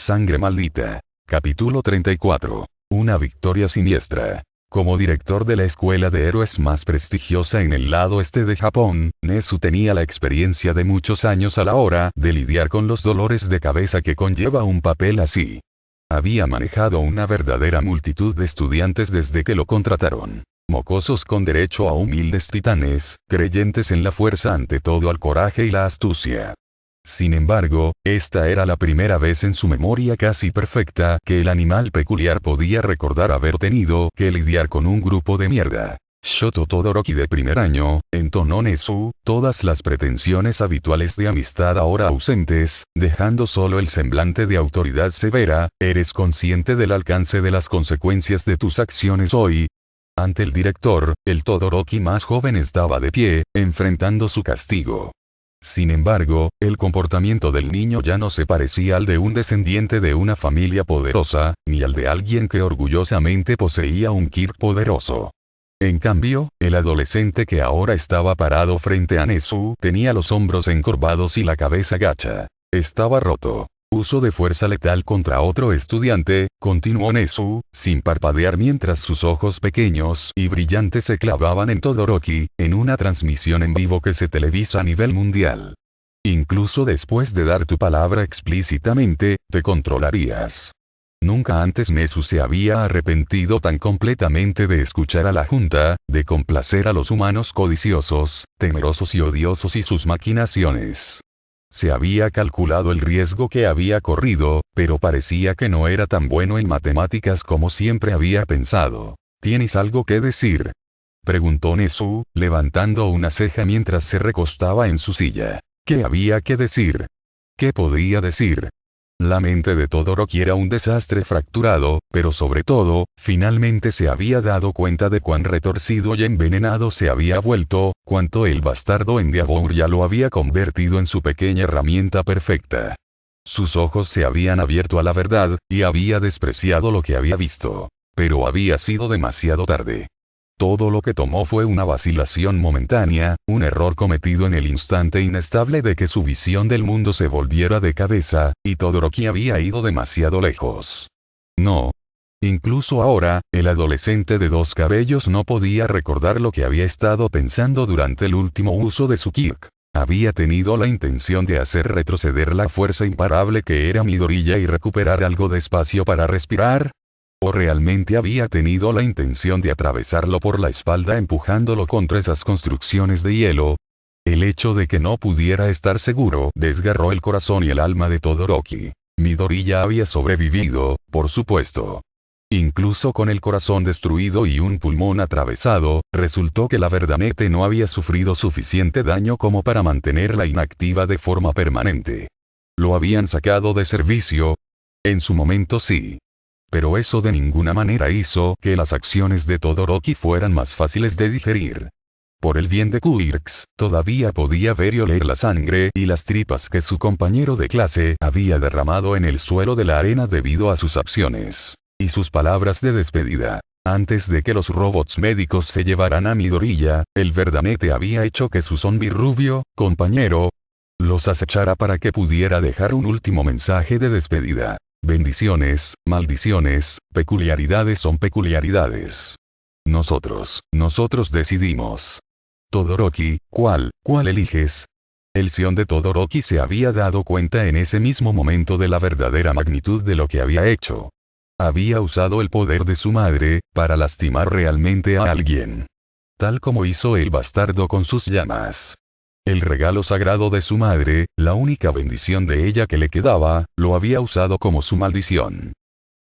Sangre maldita. Capítulo 34. Una victoria siniestra. Como director de la escuela de héroes más prestigiosa en el lado este de Japón, Nezu tenía la experiencia de muchos años a la hora de lidiar con los dolores de cabeza que conlleva un papel así. Había manejado una verdadera multitud de estudiantes desde que lo contrataron. Mocosos con derecho a humildes titanes, creyentes en la fuerza ante todo al coraje y la astucia. Sin embargo, esta era la primera vez en su memoria casi perfecta que el animal peculiar podía recordar haber tenido que lidiar con un grupo de mierda. Shoto Todoroki de primer año, entonó Nezu, todas las pretensiones habituales de amistad ahora ausentes, dejando solo el semblante de autoridad severa. ¿Eres consciente del alcance de las consecuencias de tus acciones hoy? Ante el director, el Todoroki más joven estaba de pie, enfrentando su castigo. Sin embargo, el comportamiento del niño ya no se parecía al de un descendiente de una familia poderosa, ni al de alguien que orgullosamente poseía un ki poderoso. En cambio, el adolescente que ahora estaba parado frente a Nezu tenía los hombros encorvados y la cabeza gacha. Estaba roto. Uso de fuerza letal contra otro estudiante, continuó Nezu, sin parpadear mientras sus ojos pequeños y brillantes se clavaban en Todoroki, en una transmisión en vivo que se televisa a nivel mundial. Incluso después de dar tu palabra explícitamente, te controlarías. Nunca antes Nezu se había arrepentido tan completamente de escuchar a la Junta, de complacer a los humanos codiciosos, temerosos y odiosos y sus maquinaciones. Se había calculado el riesgo que había corrido, pero parecía que no era tan bueno en matemáticas como siempre había pensado. ¿Tienes algo que decir?, preguntó Nezu, levantando una ceja mientras se recostaba en su silla. ¿Qué había que decir? ¿Qué podía decir? La mente de Todoroki era un desastre fracturado, pero sobre todo, finalmente se había dado cuenta de cuán retorcido y envenenado se había vuelto, cuánto el bastardo Endeavor ya lo había convertido en su pequeña herramienta perfecta. Sus ojos se habían abierto a la verdad, y había despreciado lo que había visto. Pero había sido demasiado tarde. Todo lo que tomó fue una vacilación momentánea, un error cometido en el instante inestable de que su visión del mundo se volviera de cabeza, y Todoroki había ido demasiado lejos. No. Incluso ahora, el adolescente de dos cabellos no podía recordar lo que había estado pensando durante el último uso de su ki. Había tenido la intención de hacer retroceder la fuerza imparable que era Midoriya y recuperar algo de espacio para respirar. ¿O realmente había tenido la intención de atravesarlo por la espalda empujándolo contra esas construcciones de hielo? El hecho de que no pudiera estar seguro desgarró el corazón y el alma de Todoroki. Midoriya había sobrevivido, por supuesto. Incluso con el corazón destruido y un pulmón atravesado, resultó que la Verdanete no había sufrido suficiente daño como para mantenerla inactiva de forma permanente. ¿Lo habían sacado de servicio? En su momento sí. Pero eso de ninguna manera hizo que las acciones de Todoroki fueran más fáciles de digerir. Por el bien de Quirks, todavía podía ver y oler la sangre y las tripas que su compañero de clase había derramado en el suelo de la arena debido a sus acciones. Y sus palabras de despedida. Antes de que los robots médicos se llevaran a Midoriya, el Verdanete había hecho que su zombie rubio, compañero, los acechara para que pudiera dejar un último mensaje de despedida. Bendiciones, maldiciones, peculiaridades son peculiaridades. Nosotros decidimos. Todoroki, ¿cuál eliges? El Sion de Todoroki se había dado cuenta en ese mismo momento de la verdadera magnitud de lo que había hecho. Había usado el poder de su madre, para lastimar realmente a alguien. Tal como hizo el bastardo con sus llamas. El regalo sagrado de su madre, la única bendición de ella que le quedaba, lo había usado como su maldición.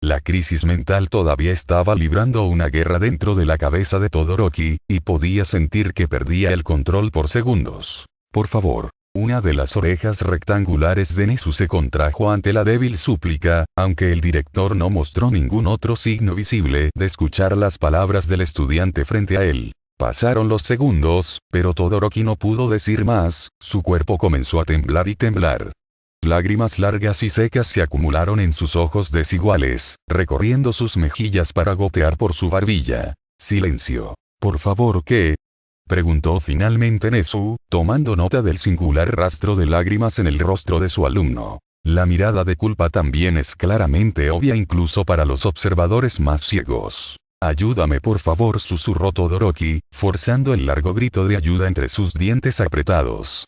La crisis mental todavía estaba librando una guerra dentro de la cabeza de Todoroki, y podía sentir que perdía el control por segundos. Por favor. Una de las orejas rectangulares de Nezu se contrajo ante la débil súplica, aunque el director no mostró ningún otro signo visible de escuchar las palabras del estudiante frente a él. Pasaron los segundos, pero Todoroki no pudo decir más, su cuerpo comenzó a temblar y temblar. Lágrimas largas y secas se acumularon en sus ojos desiguales, recorriendo sus mejillas para gotear por su barbilla. Silencio. Por favor, ¿qué? Preguntó finalmente Nezu, tomando nota del singular rastro de lágrimas en el rostro de su alumno. La mirada de culpa también es claramente obvia incluso para los observadores más ciegos. «Ayúdame por favor», susurró Todoroki, forzando el largo grito de ayuda entre sus dientes apretados.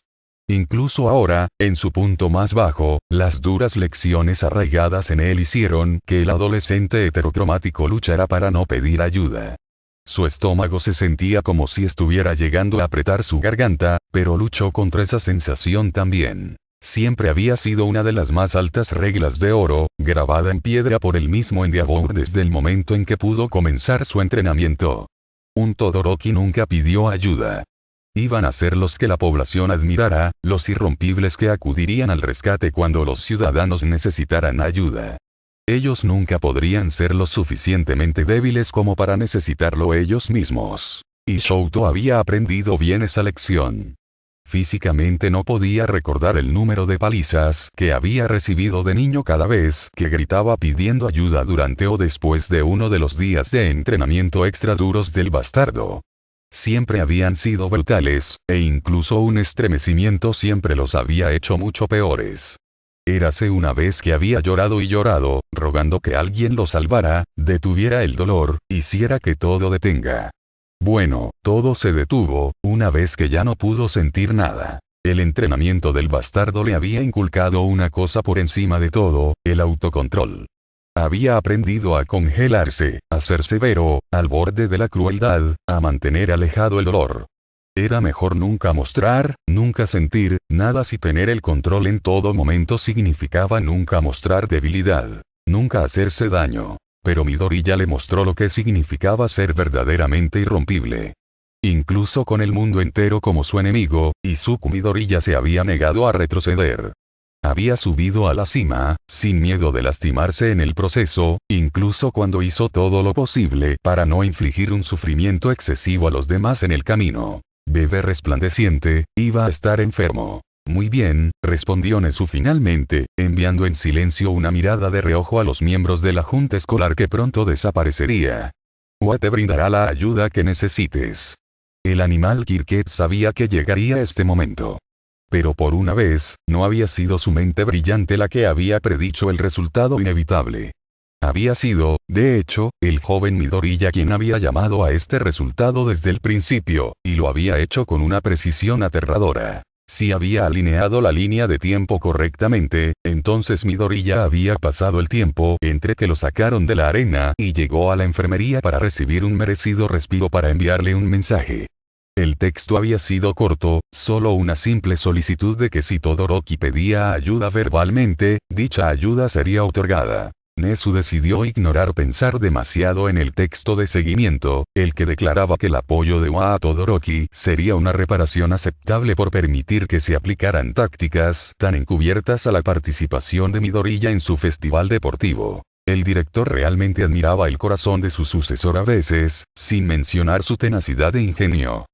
Incluso ahora, en su punto más bajo, las duras lecciones arraigadas en él hicieron que el adolescente heterocromático luchara para no pedir ayuda. Su estómago se sentía como si estuviera llegando a apretar su garganta, pero luchó contra esa sensación también. Siempre había sido una de las más altas reglas de oro, grabada en piedra por el mismo Endeavor desde el momento en que pudo comenzar su entrenamiento. Un Todoroki nunca pidió ayuda. Iban a ser los que la población admirara, los irrompibles que acudirían al rescate cuando los ciudadanos necesitaran ayuda. Ellos nunca podrían ser lo suficientemente débiles como para necesitarlo ellos mismos. Y Shouto había aprendido bien esa lección. Físicamente no podía recordar el número de palizas que había recibido de niño cada vez que gritaba pidiendo ayuda durante o después de uno de los días de entrenamiento extra duros del bastardo. Siempre habían sido brutales, e incluso un estremecimiento siempre los había hecho mucho peores. Érase una vez que había llorado y llorado, rogando que alguien lo salvara, detuviera el dolor, hiciera que todo detenga. Bueno, todo se detuvo, una vez que ya no pudo sentir nada. El entrenamiento del bastardo le había inculcado una cosa por encima de todo, el autocontrol. Había aprendido a congelarse, a ser severo, al borde de la crueldad, a mantener alejado el dolor. Era mejor nunca mostrar, nunca sentir, nada si tener el control en todo momento significaba nunca mostrar debilidad, nunca hacerse daño. Pero Midoriya le mostró lo que significaba ser verdaderamente irrompible. Incluso con el mundo entero como su enemigo, Izuku Midoriya se había negado a retroceder. Había subido a la cima, sin miedo de lastimarse en el proceso, incluso cuando hizo todo lo posible para no infligir un sufrimiento excesivo a los demás en el camino. Bebé resplandeciente, iba a estar enfermo. Muy bien, respondió Nezu finalmente, enviando en silencio una mirada de reojo a los miembros de la junta escolar que pronto desaparecería. Ua te brindará la ayuda que necesites. El animal Kirket sabía que llegaría este momento. Pero por una vez, no había sido su mente brillante la que había predicho el resultado inevitable. Había sido, de hecho, el joven Midoriya quien había llamado a este resultado desde el principio, y lo había hecho con una precisión aterradora. Si había alineado la línea de tiempo correctamente, entonces Midoriya había pasado el tiempo entre que lo sacaron de la arena y llegó a la enfermería para recibir un merecido respiro para enviarle un mensaje. El texto había sido corto, solo una simple solicitud de que si Todoroki pedía ayuda verbalmente, dicha ayuda sería otorgada. Nezu decidió ignorar pensar demasiado en el texto de seguimiento, el que declaraba que el apoyo de Ua a Todoroki sería una reparación aceptable por permitir que se aplicaran tácticas tan encubiertas a la participación de Midoriya en su festival deportivo. El director realmente admiraba el corazón de su sucesor a veces, sin mencionar su tenacidad e ingenio.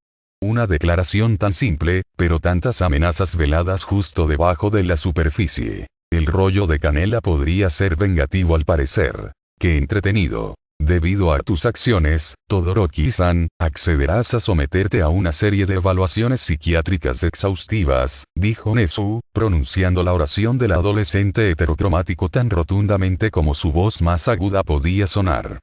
Una declaración tan simple, pero tantas amenazas veladas justo debajo de la superficie. El rollo de canela podría ser vengativo al parecer. ¡Qué entretenido! Debido a tus acciones, Todoroki-san, accederás a someterte a una serie de evaluaciones psiquiátricas exhaustivas, dijo Nezu, pronunciando la oración del adolescente heterocromático tan rotundamente como su voz más aguda podía sonar.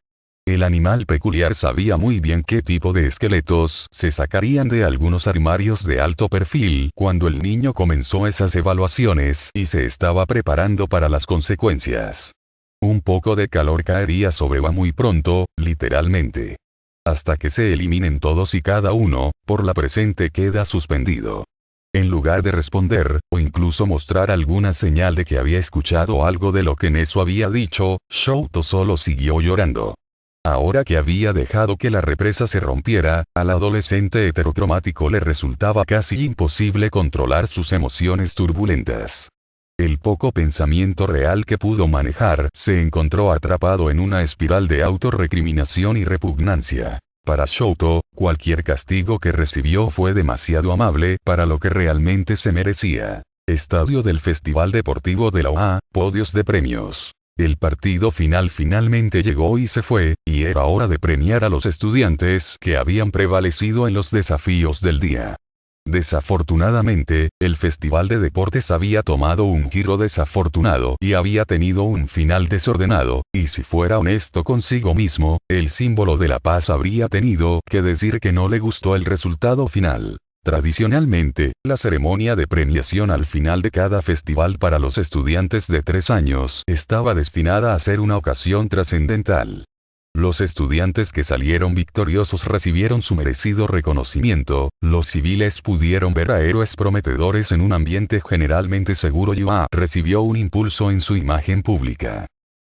El animal peculiar sabía muy bien qué tipo de esqueletos se sacarían de algunos armarios de alto perfil cuando el niño comenzó esas evaluaciones y se estaba preparando para las consecuencias. Un poco de calor caería sobre Ua muy pronto, literalmente. Hasta que se eliminen todos y cada uno, por la presente queda suspendido. En lugar de responder, o incluso mostrar alguna señal de que había escuchado algo de lo que Nezu había dicho, Shouto solo siguió llorando. Ahora que había dejado que la represa se rompiera, al adolescente heterocromático le resultaba casi imposible controlar sus emociones turbulentas. El poco pensamiento real que pudo manejar se encontró atrapado en una espiral de autorrecriminación y repugnancia. Para Shouto, cualquier castigo que recibió fue demasiado amable para lo que realmente se merecía. Estadio del Festival Deportivo de la UA, podios de premios. El partido final finalmente llegó y se fue, y era hora de premiar a los estudiantes que habían prevalecido en los desafíos del día. Desafortunadamente, el festival de deportes había tomado un giro desafortunado y había tenido un final desordenado, y si fuera honesto consigo mismo, el símbolo de la paz habría tenido que decir que no le gustó el resultado final. Tradicionalmente, la ceremonia de premiación al final de cada festival para los estudiantes de 3 años estaba destinada a ser una ocasión trascendental. Los estudiantes que salieron victoriosos recibieron su merecido reconocimiento, los civiles pudieron ver a héroes prometedores en un ambiente generalmente seguro y UA recibió un impulso en su imagen pública.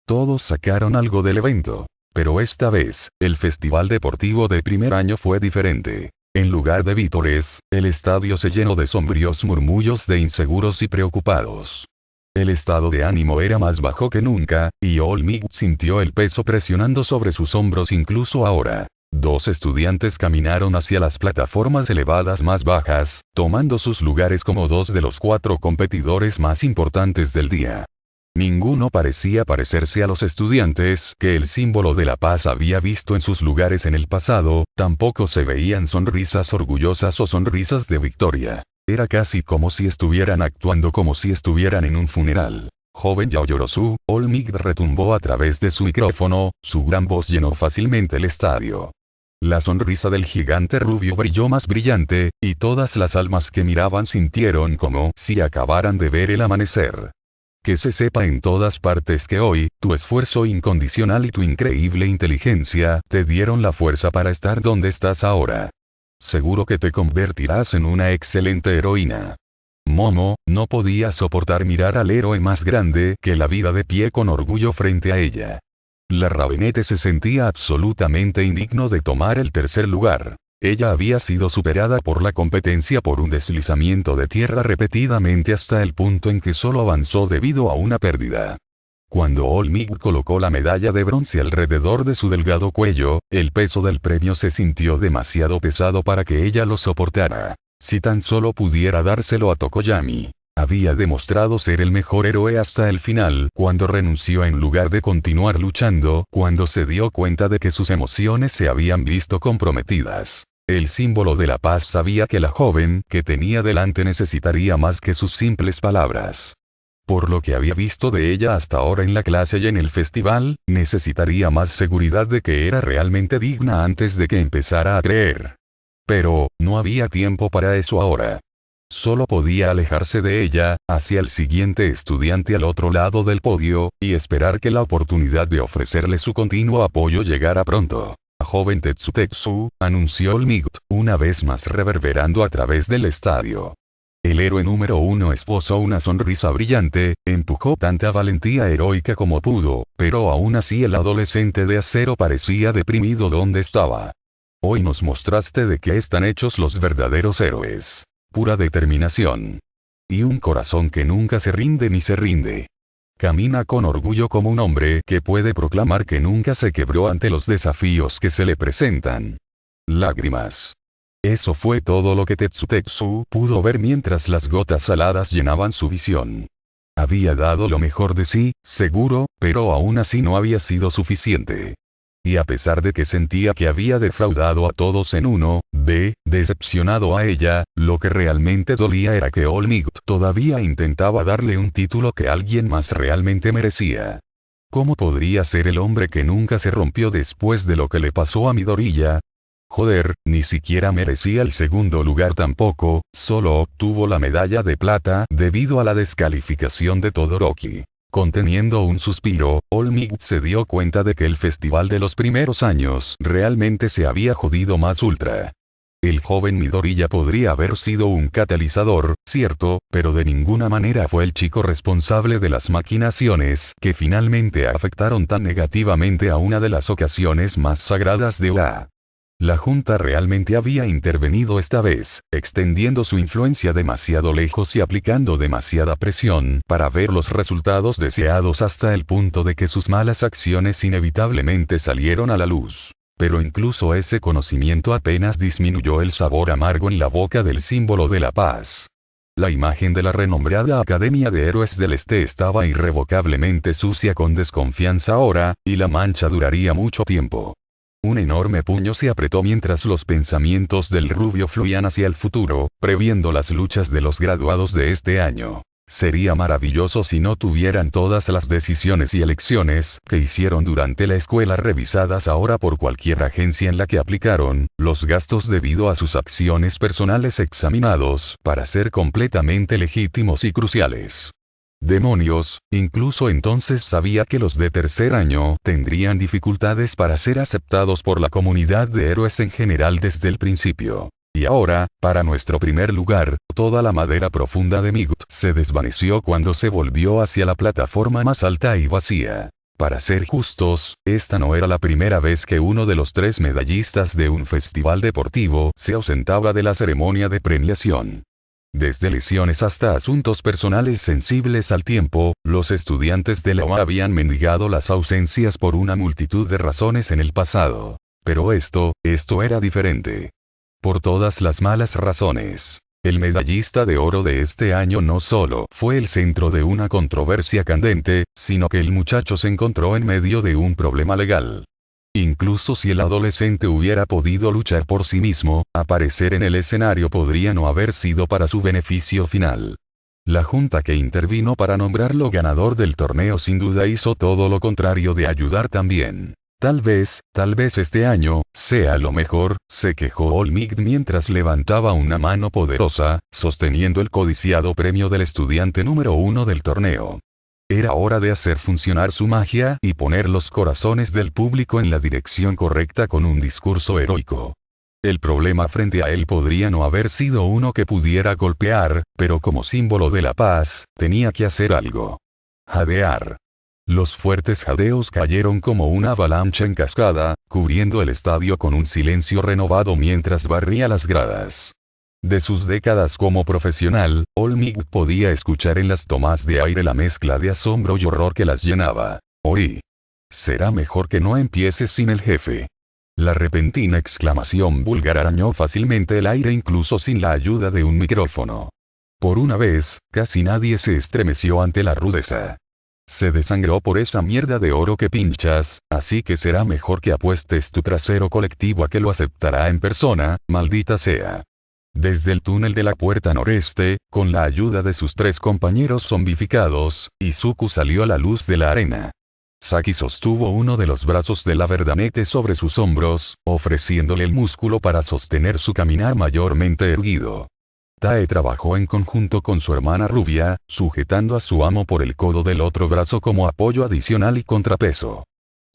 Todos sacaron algo del evento. Pero esta vez, el festival deportivo de primer año fue diferente. En lugar de vítores, el estadio se llenó de sombríos murmullos de inseguros y preocupados. El estado de ánimo era más bajo que nunca, y Olmig sintió el peso presionando sobre sus hombros incluso ahora. 2 estudiantes caminaron hacia las plataformas elevadas más bajas, tomando sus lugares como 2 de los 4 competidores más importantes del día. Ninguno parecía parecerse a los estudiantes que el símbolo de la paz había visto en sus lugares en el pasado, tampoco se veían sonrisas orgullosas o sonrisas de victoria. Era casi como si estuvieran actuando como si estuvieran en un funeral. Joven Yaoyorozu, Olmig retumbó a través de su micrófono, su gran voz llenó fácilmente el estadio. La sonrisa del gigante rubio brilló más brillante, y todas las almas que miraban sintieron como si acabaran de ver el amanecer. Que se sepa en todas partes que hoy, tu esfuerzo incondicional y tu increíble inteligencia te dieron la fuerza para estar donde estás ahora. Seguro que te convertirás en una excelente heroína. Momo no podía soportar mirar al héroe más grande que la vida de pie con orgullo frente a ella. La Ravenete se sentía absolutamente indigno de tomar el tercer lugar. Ella había sido superada por la competencia por un deslizamiento de tierra repetidamente hasta el punto en que solo avanzó debido a una pérdida. Cuando Olmig colocó la medalla de bronce alrededor de su delgado cuello, el peso del premio se sintió demasiado pesado para que ella lo soportara. Si tan solo pudiera dárselo a Tokoyami. Había demostrado ser el mejor héroe hasta el final cuando renunció en lugar de continuar luchando, cuando se dio cuenta de que sus emociones se habían visto comprometidas. El símbolo de la paz sabía que la joven que tenía delante necesitaría más que sus simples palabras. Por lo que había visto de ella hasta ahora en la clase y en el festival, necesitaría más seguridad de que era realmente digna antes de que empezara a creer. Pero, no había tiempo para eso ahora. Solo podía alejarse de ella, hacia el siguiente estudiante al otro lado del podio, y esperar que la oportunidad de ofrecerle su continuo apoyo llegara pronto. La joven Tetsutetsu, anunció Olmig, una vez más reverberando a través del estadio. El héroe número 1 esbozó una sonrisa brillante, empujó tanta valentía heroica como pudo, pero aún así el adolescente de acero parecía deprimido donde estaba. Hoy nos mostraste de qué están hechos los verdaderos héroes. Pura determinación. Y un corazón que nunca se rinde ni se rinde. Camina con orgullo como un hombre que puede proclamar que nunca se quebró ante los desafíos que se le presentan. Lágrimas. Eso fue todo lo que Tetsutetsu pudo ver mientras las gotas saladas llenaban su visión. Había dado lo mejor de sí, seguro, pero aún así no había sido suficiente. Y a pesar de que sentía que había defraudado a todos en uno, decepcionado a ella, lo que realmente dolía era que Olmig todavía intentaba darle un título que alguien más realmente merecía. ¿Cómo podría ser el hombre que nunca se rompió después de lo que le pasó a Midoriya? Joder, ni siquiera merecía el segundo lugar tampoco, solo obtuvo la medalla de plata debido a la descalificación de Todoroki. Conteniendo un suspiro, Olmig se dio cuenta de que el festival de los primeros años realmente se había jodido más ultra. El joven Midoriya podría haber sido un catalizador, cierto, pero de ninguna manera fue el chico responsable de las maquinaciones que finalmente afectaron tan negativamente a una de las ocasiones más sagradas de OA. La Junta realmente había intervenido esta vez, extendiendo su influencia demasiado lejos y aplicando demasiada presión para ver los resultados deseados hasta el punto de que sus malas acciones inevitablemente salieron a la luz. Pero incluso ese conocimiento apenas disminuyó el sabor amargo en la boca del símbolo de la paz. La imagen de la renombrada Academia de Héroes del Este estaba irrevocablemente sucia con desconfianza ahora, y la mancha duraría mucho tiempo. Un enorme puño se apretó mientras los pensamientos del rubio fluían hacia el futuro, previendo las luchas de los graduados de este año. Sería maravilloso si no tuvieran todas las decisiones y elecciones que hicieron durante la escuela revisadas ahora por cualquier agencia en la que aplicaron, los gastos debido a sus acciones personales examinados para ser completamente legítimos y cruciales. Demonios, incluso entonces sabía que los de tercer año tendrían dificultades para ser aceptados por la comunidad de héroes en general desde el principio. Y ahora, para nuestro primer lugar, toda la madera profunda de Migut se desvaneció cuando se volvió hacia la plataforma más alta y vacía. Para ser justos, esta no era la primera vez que uno de los 3 medallistas de un festival deportivo se ausentaba de la ceremonia de premiación. Desde lesiones hasta asuntos personales sensibles al tiempo, los estudiantes de la UA habían mendigado las ausencias por una multitud de razones en el pasado. Pero esto era diferente. Por todas las malas razones. El medallista de oro de este año no solo fue el centro de una controversia candente, sino que el muchacho se encontró en medio de un problema legal. Incluso si el adolescente hubiera podido luchar por sí mismo, aparecer en el escenario podría no haber sido para su beneficio final. La junta que intervino para nombrarlo ganador del torneo sin duda hizo todo lo contrario de ayudar también. Tal vez este año sea lo mejor, se quejó Olmigd mientras levantaba una mano poderosa, sosteniendo el codiciado premio del estudiante número 1 del torneo. Era hora de hacer funcionar su magia y poner los corazones del público en la dirección correcta con un discurso heroico. El problema frente a él podría no haber sido uno que pudiera golpear, pero como símbolo de la paz, tenía que hacer algo. Jadear. Los fuertes jadeos cayeron como una avalancha en cascada, cubriendo el estadio con un silencio renovado mientras barría las gradas. De sus décadas como profesional, Olmigd podía escuchar en las tomas de aire la mezcla de asombro y horror que las llenaba. Oí. Será mejor que no empieces sin el jefe. La repentina exclamación vulgar arañó fácilmente el aire incluso sin la ayuda de un micrófono. Por una vez, casi nadie se estremeció ante la rudeza. Se desangró por esa mierda de oro que pinchas, así que será mejor que apuestes tu trasero colectivo a que lo aceptará en persona, maldita sea. Desde el túnel de la puerta noreste, con la ayuda de sus 3 compañeros zombificados, Izuku salió a la luz de la arena. Saki sostuvo uno de los brazos de la Verdanete sobre sus hombros, ofreciéndole el músculo para sostener su caminar mayormente erguido. Tae trabajó en conjunto con su hermana rubia, sujetando a su amo por el codo del otro brazo como apoyo adicional y contrapeso.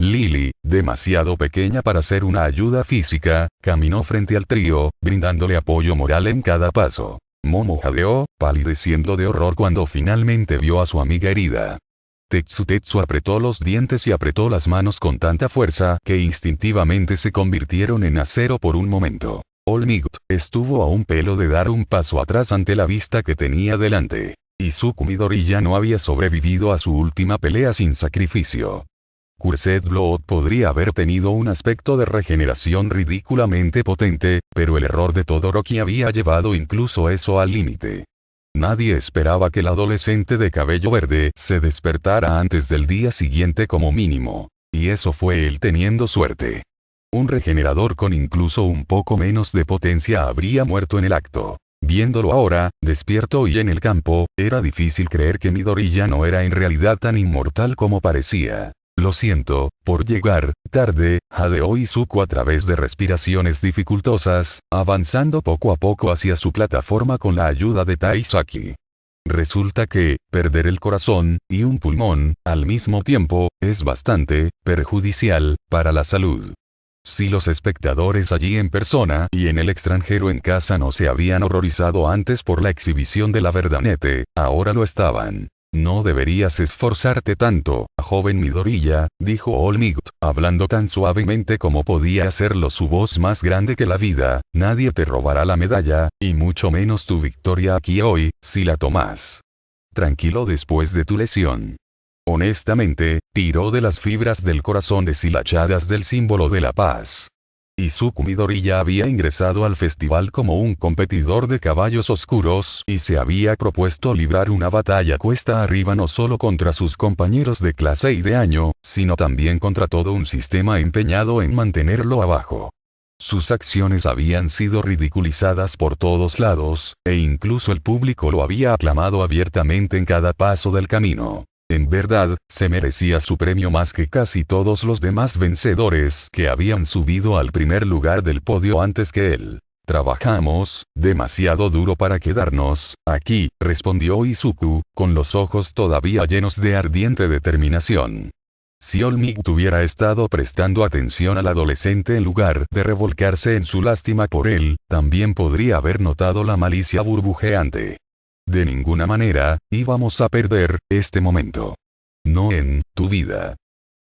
Lily, demasiado pequeña para ser una ayuda física, caminó frente al trío, brindándole apoyo moral en cada paso. Momo jadeó, palideciendo de horror cuando finalmente vio a su amiga herida. Tetsu apretó los dientes y apretó las manos con tanta fuerza que instintivamente se convirtieron en acero por un momento. Olmigd estuvo a un pelo de dar un paso atrás ante la vista que tenía delante. Izuku Midoriya no había sobrevivido a su última pelea sin sacrificio. Cursed Blood podría haber tenido un aspecto de regeneración ridículamente potente, pero el error de Todoroki había llevado incluso eso al límite. Nadie esperaba que el adolescente de cabello verde se despertara antes del día siguiente como mínimo. Y eso fue él teniendo suerte. Un regenerador con incluso un poco menos de potencia habría muerto en el acto. Viéndolo ahora, despierto y en el campo, era difícil creer que Midoriya no era en realidad tan inmortal como parecía. Lo siento, por llegar tarde, jadeó Izuku a través de respiraciones dificultosas, avanzando poco a poco hacia su plataforma con la ayuda de Taisaki. Resulta que, perder el corazón y un pulmón, al mismo tiempo, es bastante perjudicial para la salud. Si los espectadores allí en persona y en el extranjero en casa no se habían horrorizado antes por la exhibición de la Verdanete, ahora lo estaban. No deberías esforzarte tanto, joven Midoriya, dijo Olmigd, hablando tan suavemente como podía hacerlo su voz más grande que la vida. Nadie te robará la medalla, y mucho menos tu victoria aquí hoy, si la tomas. Tranquilo después de tu lesión. Honestamente, tiró de las fibras del corazón deshilachadas del símbolo de la paz. Izuku Midoriya había ingresado al festival como un competidor de caballos oscuros y se había propuesto librar una batalla cuesta arriba no solo contra sus compañeros de clase y de año, sino también contra todo un sistema empeñado en mantenerlo abajo. Sus acciones habían sido ridiculizadas por todos lados, e incluso el público lo había aclamado abiertamente en cada paso del camino. En verdad, se merecía su premio más que casi todos los demás vencedores que habían subido al primer lugar del podio antes que él. Trabajamos demasiado duro para quedarnos aquí, respondió Izuku, con los ojos todavía llenos de ardiente determinación. Si All Might hubiera estado prestando atención al adolescente en lugar de revolcarse en su lástima por él, también podría haber notado la malicia burbujeante. De ninguna manera, íbamos a perder este momento. No en tu vida.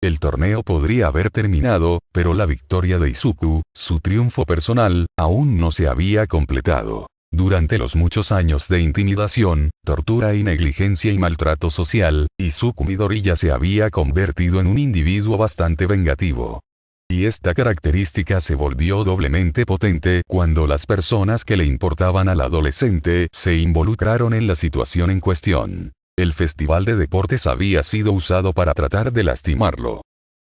El torneo podría haber terminado, pero la victoria de Izuku, su triunfo personal, aún no se había completado. Durante los muchos años de intimidación, tortura y negligencia y maltrato social, Izuku Midoriya se había convertido en un individuo bastante vengativo. Y esta característica se volvió doblemente potente cuando las personas que le importaban al adolescente se involucraron en la situación en cuestión. El festival de deportes había sido usado para tratar de lastimarlo.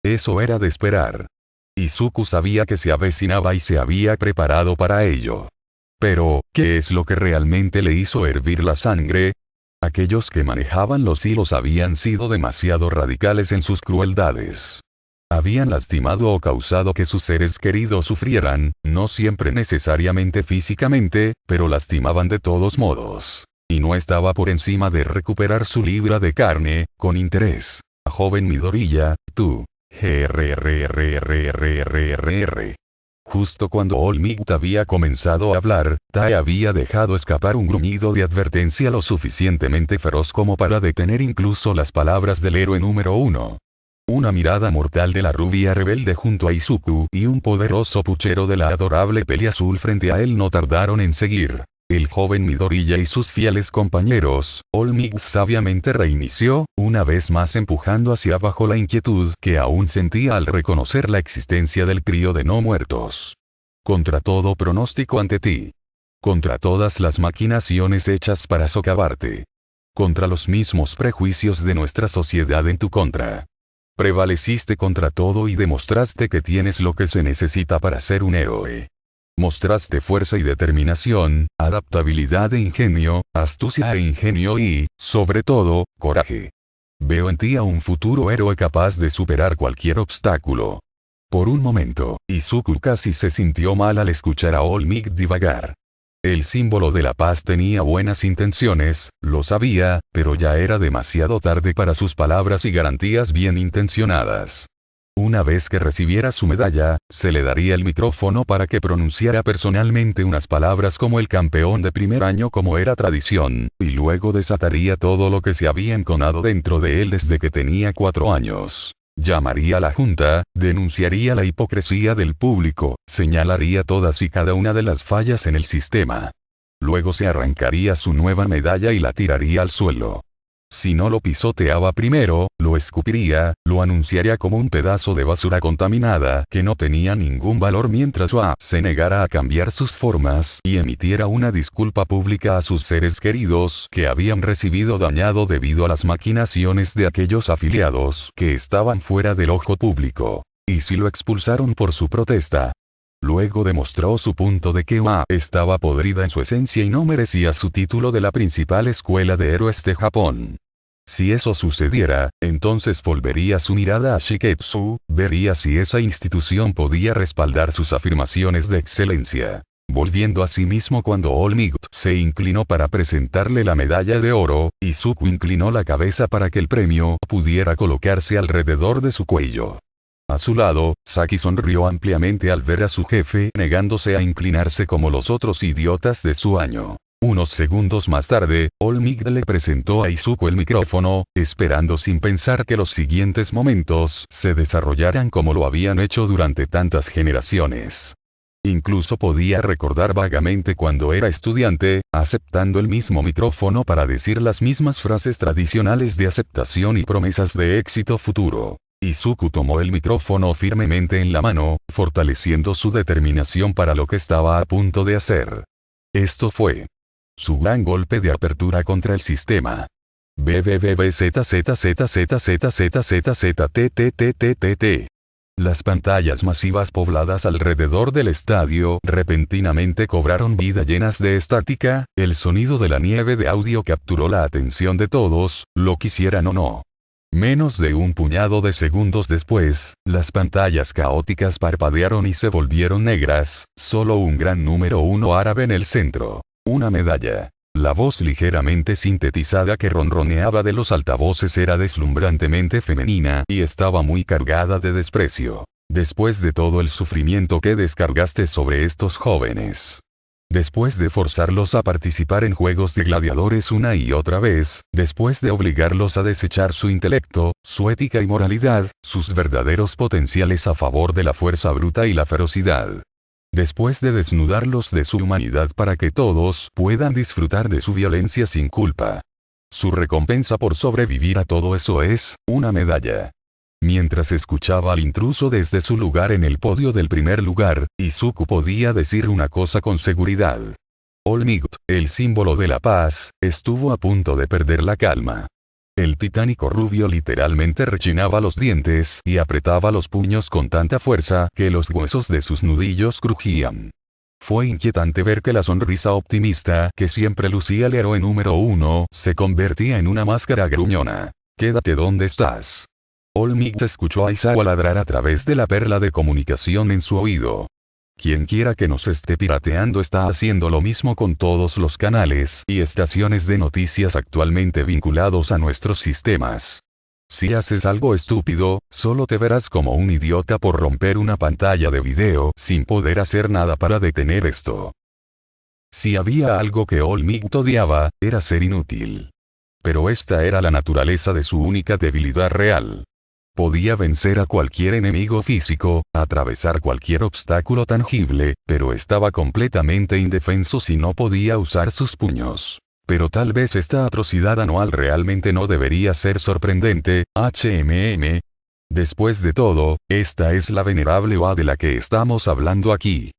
Eso era de esperar. Izuku sabía que se avecinaba y se había preparado para ello. Pero, ¿qué es lo que realmente le hizo hervir la sangre? Aquellos que manejaban los hilos habían sido demasiado radicales en sus crueldades. Habían lastimado o causado que sus seres queridos sufrieran, no siempre necesariamente físicamente, pero lastimaban de todos modos. Y no estaba por encima de recuperar su libra de carne, con interés. Joven Midoriya, tú. Justo cuando All Might había comenzado a hablar, Tae había dejado escapar un gruñido de advertencia lo suficientemente feroz como para detener incluso las palabras del héroe número 1. Una mirada mortal de la rubia rebelde junto a Izuku y un poderoso puchero de la adorable peli azul frente a él no tardaron en seguir. El joven Midoriya y sus fieles compañeros, All Might sabiamente reinició, una vez más empujando hacia abajo la inquietud que aún sentía al reconocer la existencia del trío de no muertos. Contra todo pronóstico ante ti. Contra todas las maquinaciones hechas para socavarte. Contra los mismos prejuicios de nuestra sociedad en tu contra. Prevaleciste contra todo y demostraste que tienes lo que se necesita para ser un héroe. Mostraste fuerza y determinación, adaptabilidad e ingenio, astucia e ingenio y, sobre todo, coraje. Veo en ti a un futuro héroe capaz de superar cualquier obstáculo. Por un momento, Izuku casi se sintió mal al escuchar a All Might divagar. El símbolo de la paz tenía buenas intenciones, lo sabía, pero ya era demasiado tarde para sus palabras y garantías bien intencionadas. Una vez que recibiera su medalla, se le daría el micrófono para que pronunciara personalmente unas palabras como el campeón de primer año como era tradición, y luego desataría todo lo que se había enconado dentro de él desde que tenía 4 años. Llamaría a la junta, denunciaría la hipocresía del público, señalaría todas y cada una de las fallas en el sistema. Luego se arrancaría su nueva medalla y la tiraría al suelo. Si no lo pisoteaba primero, lo escupiría, lo anunciaría como un pedazo de basura contaminada que no tenía ningún valor mientras se negara a cambiar sus formas y emitiera una disculpa pública a sus seres queridos que habían recibido dañado debido a las maquinaciones de aquellos afiliados que estaban fuera del ojo público. Y si lo expulsaron por su protesta. Luego demostró su punto de que estaba podrida en su esencia y no merecía su título de la principal escuela de héroes de Japón. Si eso sucediera, entonces volvería su mirada a Shiketsu, vería si esa institución podía respaldar sus afirmaciones de excelencia. Volviendo a sí mismo cuando All Might se inclinó para presentarle la medalla de oro, Izuku inclinó la cabeza para que el premio pudiera colocarse alrededor de su cuello. A su lado, Saki sonrió ampliamente al ver a su jefe negándose a inclinarse como los otros idiotas de su año. Unos segundos más tarde, All Might le presentó a Izuku el micrófono, esperando sin pensar que los siguientes momentos se desarrollaran como lo habían hecho durante tantas generaciones. Incluso podía recordar vagamente cuando era estudiante, aceptando el mismo micrófono para decir las mismas frases tradicionales de aceptación y promesas de éxito futuro. Izuku tomó el micrófono firmemente en la mano, fortaleciendo su determinación para lo que estaba a punto de hacer. Esto fue su gran golpe de apertura contra el sistema. BBBBZZZZZZZZZZTTTTTT. Las pantallas masivas pobladas alrededor del estadio repentinamente cobraron vida, llenas de estática. El sonido de la nieve de audio capturó la atención de todos, lo quisieran o no. Menos de un puñado de segundos después, las pantallas caóticas parpadearon y se volvieron negras, solo un gran número 1 árabe en el centro. Una medalla. La voz ligeramente sintetizada que ronroneaba de los altavoces era deslumbrantemente femenina y estaba muy cargada de desprecio. Después de todo el sufrimiento que descargaste sobre estos jóvenes. Después de forzarlos a participar en juegos de gladiadores una y otra vez, después de obligarlos a desechar su intelecto, su ética y moralidad, sus verdaderos potenciales a favor de la fuerza bruta y la ferocidad. Después de desnudarlos de su humanidad para que todos puedan disfrutar de su violencia sin culpa. Su recompensa por sobrevivir a todo eso es una medalla. Mientras escuchaba al intruso desde su lugar en el podio del primer lugar, Izuku podía decir una cosa con seguridad. All Might, el símbolo de la paz, estuvo a punto de perder la calma. El titánico rubio literalmente rechinaba los dientes y apretaba los puños con tanta fuerza que los huesos de sus nudillos crujían. Fue inquietante ver que la sonrisa optimista que siempre lucía el héroe número 1 se convertía en una máscara gruñona. Quédate donde estás. All Might escuchó a Aizawa ladrar a través de la perla de comunicación en su oído. Quienquiera que nos esté pirateando está haciendo lo mismo con todos los canales y estaciones de noticias actualmente vinculados a nuestros sistemas. Si haces algo estúpido, solo te verás como un idiota por romper una pantalla de video sin poder hacer nada para detener esto. Si había algo que All Might odiaba, era ser inútil. Pero esta era la naturaleza de su única debilidad real. Podía vencer a cualquier enemigo físico, atravesar cualquier obstáculo tangible, pero estaba completamente indefenso si no podía usar sus puños. Pero tal vez esta atrocidad anual realmente no debería ser sorprendente, Después de todo, esta es la venerable OA de la que estamos hablando aquí.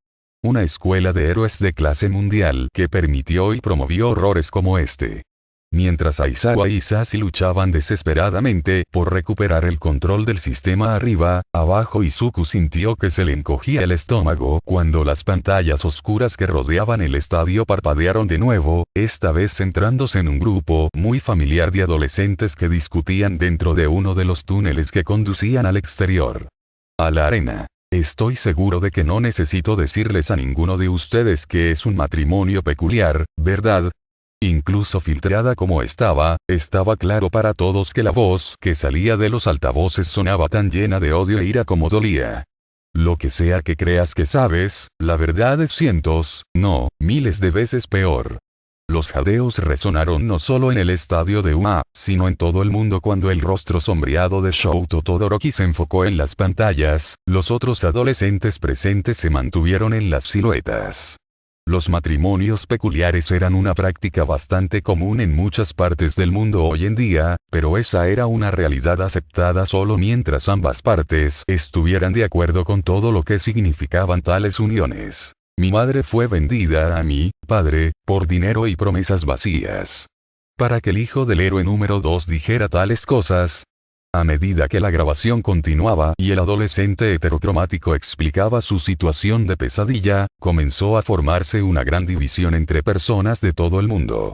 Una escuela de héroes de clase mundial que permitió y promovió horrores como este. Mientras Aizawa y Sashi luchaban desesperadamente por recuperar el control del sistema arriba, abajo, Izuku sintió que se le encogía el estómago cuando las pantallas oscuras que rodeaban el estadio parpadearon de nuevo, esta vez centrándose en un grupo muy familiar de adolescentes que discutían dentro de uno de los túneles que conducían al exterior. A la arena. Estoy seguro de que no necesito decirles a ninguno de ustedes que es un matrimonio peculiar, ¿verdad? Incluso filtrada como estaba claro para todos que la voz que salía de los altavoces sonaba tan llena de odio e ira como dolía. Lo que sea que creas que sabes, la verdad es cientos, no, miles de veces peor. Los jadeos resonaron no solo en el estadio de UA, sino en todo el mundo cuando el rostro sombreado de Shouto Todoroki se enfocó en las pantallas. Los otros adolescentes presentes se mantuvieron en las siluetas. Los matrimonios peculiares eran una práctica bastante común en muchas partes del mundo hoy en día, pero esa era una realidad aceptada solo mientras ambas partes estuvieran de acuerdo con todo lo que significaban tales uniones. Mi madre fue vendida a mi padre por dinero y promesas vacías. Para que el hijo del héroe número 2 dijera tales cosas. A medida que la grabación continuaba y el adolescente heterocromático explicaba su situación de pesadilla, comenzó a formarse una gran división entre personas de todo el mundo.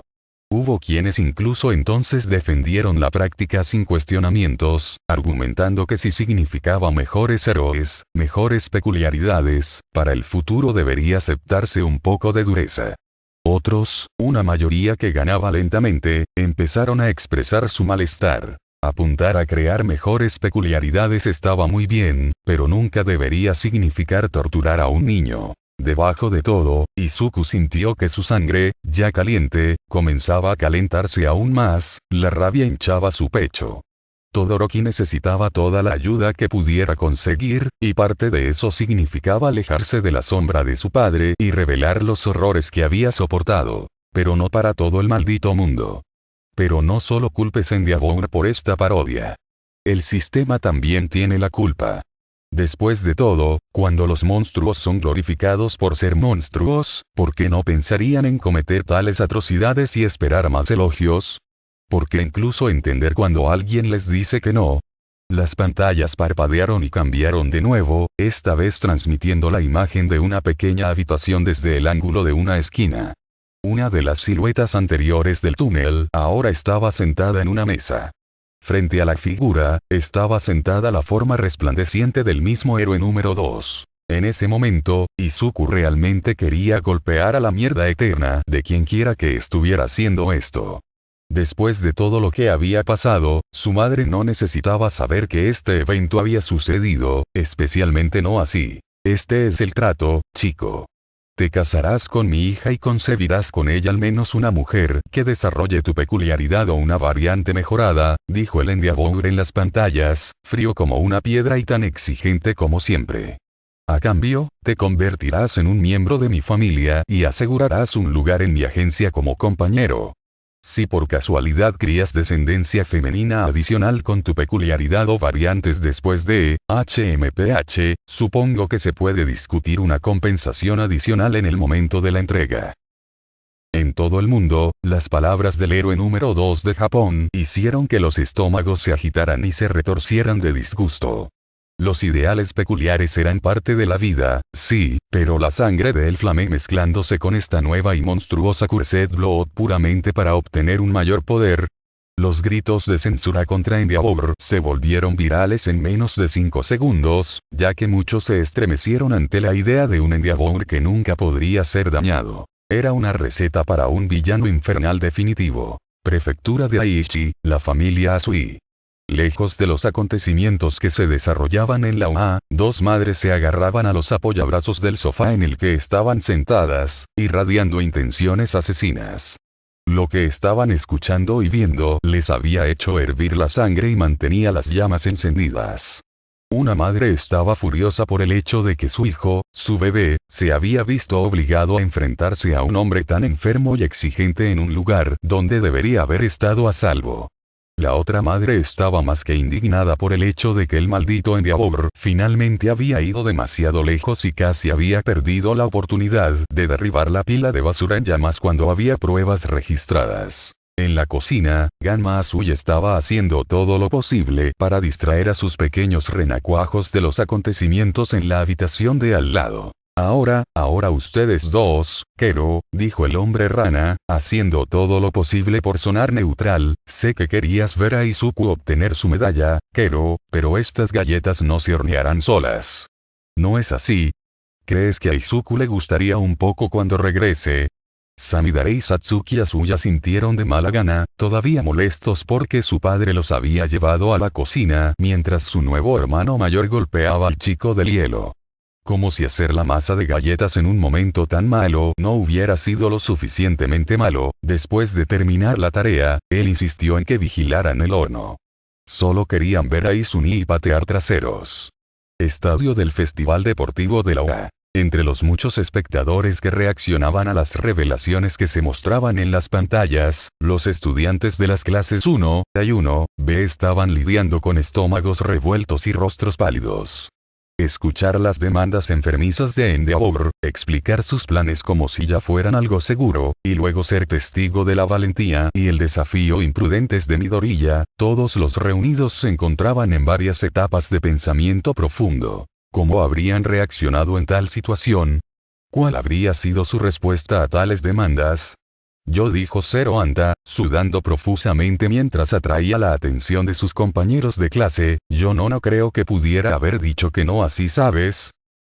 Hubo quienes incluso entonces defendieron la práctica sin cuestionamientos, argumentando que si significaba mejores héroes, mejores peculiaridades, para el futuro debería aceptarse un poco de dureza. Otros, una mayoría que ganaba lentamente, empezaron a expresar su malestar. Apuntar a crear mejores peculiaridades estaba muy bien, pero nunca debería significar torturar a un niño. Debajo de todo, Izuku sintió que su sangre, ya caliente, comenzaba a calentarse aún más, la rabia hinchaba su pecho. Todoroki necesitaba toda la ayuda que pudiera conseguir, y parte de eso significaba alejarse de la sombra de su padre y revelar los horrores que había soportado. Pero no para todo el maldito mundo. Pero no solo culpes en Diablo por esta parodia. El sistema también tiene la culpa. Después de todo, cuando los monstruos son glorificados por ser monstruos, ¿por qué no pensarían en cometer tales atrocidades y esperar más elogios? ¿Por qué incluso entender cuando alguien les dice que no? Las pantallas parpadearon y cambiaron de nuevo, esta vez transmitiendo la imagen de una pequeña habitación desde el ángulo de una esquina. Una de las siluetas anteriores del túnel ahora estaba sentada en una mesa. Frente a la figura, estaba sentada la forma resplandeciente del mismo héroe número 2. En ese momento, Izuku realmente quería golpear a la mierda eterna de quien quiera que estuviera haciendo esto. Después de todo lo que había pasado, su madre no necesitaba saber que este evento había sucedido, especialmente no así. Este es el trato, chico. Te casarás con mi hija y concebirás con ella al menos una mujer que desarrolle tu peculiaridad o una variante mejorada, dijo el Endeavor en las pantallas, frío como una piedra y tan exigente como siempre. A cambio, te convertirás en un miembro de mi familia y asegurarás un lugar en mi agencia como compañero. Si por casualidad crías descendencia femenina adicional con tu peculiaridad o variantes después de HMPH, supongo que se puede discutir una compensación adicional en el momento de la entrega. En todo el mundo, las palabras del héroe número 2 de Japón hicieron que los estómagos se agitaran y se retorcieran de disgusto. Los ideales peculiares eran parte de la vida, sí, pero la sangre de El Flame mezclándose con esta nueva y monstruosa Cursed Blood puramente para obtener un mayor poder. Los gritos de censura contra Endeavor se volvieron virales en menos de 5 segundos, ya que muchos se estremecieron ante la idea de un Endeavor que nunca podría ser dañado. Era una receta para un villano infernal definitivo. Prefectura de Aichi, la familia Asui. Lejos de los acontecimientos que se desarrollaban en la UA, dos madres se agarraban a los apoyabrazos del sofá en el que estaban sentadas, irradiando intenciones asesinas. Lo que estaban escuchando y viendo les había hecho hervir la sangre y mantenía las llamas encendidas. Una madre estaba furiosa por el hecho de que su hijo, su bebé, se había visto obligado a enfrentarse a un hombre tan enfermo y exigente en un lugar donde debería haber estado a salvo. La otra madre estaba más que indignada por el hecho de que el maldito Endeavor finalmente había ido demasiado lejos y casi había perdido la oportunidad de derribar la pila de basura en llamas cuando había pruebas registradas. En la cocina, Ganma Asui estaba haciendo todo lo posible para distraer a sus pequeños renacuajos de los acontecimientos en la habitación de al lado. Ahora ustedes dos, Kero, dijo el hombre rana, haciendo todo lo posible por sonar neutral, sé que querías ver a Izuku obtener su medalla, Kero, pero estas galletas no se hornearán solas. ¿No es así? ¿Crees que a Izuku le gustaría un poco cuando regrese? Samidare y Satsuki Asuya sintieron de mala gana, todavía molestos porque su padre los había llevado a la cocina mientras su nuevo hermano mayor golpeaba al chico del hielo. Como si hacer la masa de galletas en un momento tan malo no hubiera sido lo suficientemente malo. Después de terminar la tarea, él insistió en que vigilaran el horno. Solo querían ver a Izuni y patear traseros. Estadio del Festival Deportivo de la UA. Entre los muchos espectadores que reaccionaban a las revelaciones que se mostraban en las pantallas, los estudiantes de las clases 1 y 1B estaban lidiando con estómagos revueltos y rostros pálidos. Escuchar las demandas enfermizas de Endeavor, explicar sus planes como si ya fueran algo seguro, y luego ser testigo de la valentía y el desafío imprudentes de Midoriya, todos los reunidos se encontraban en varias etapas de pensamiento profundo. ¿Cómo habrían reaccionado en tal situación? ¿Cuál habría sido su respuesta a tales demandas? Yo, dijo Zero Anta, sudando profusamente mientras atraía la atención de sus compañeros de clase, yo no creo que pudiera haber dicho que no, así sabes.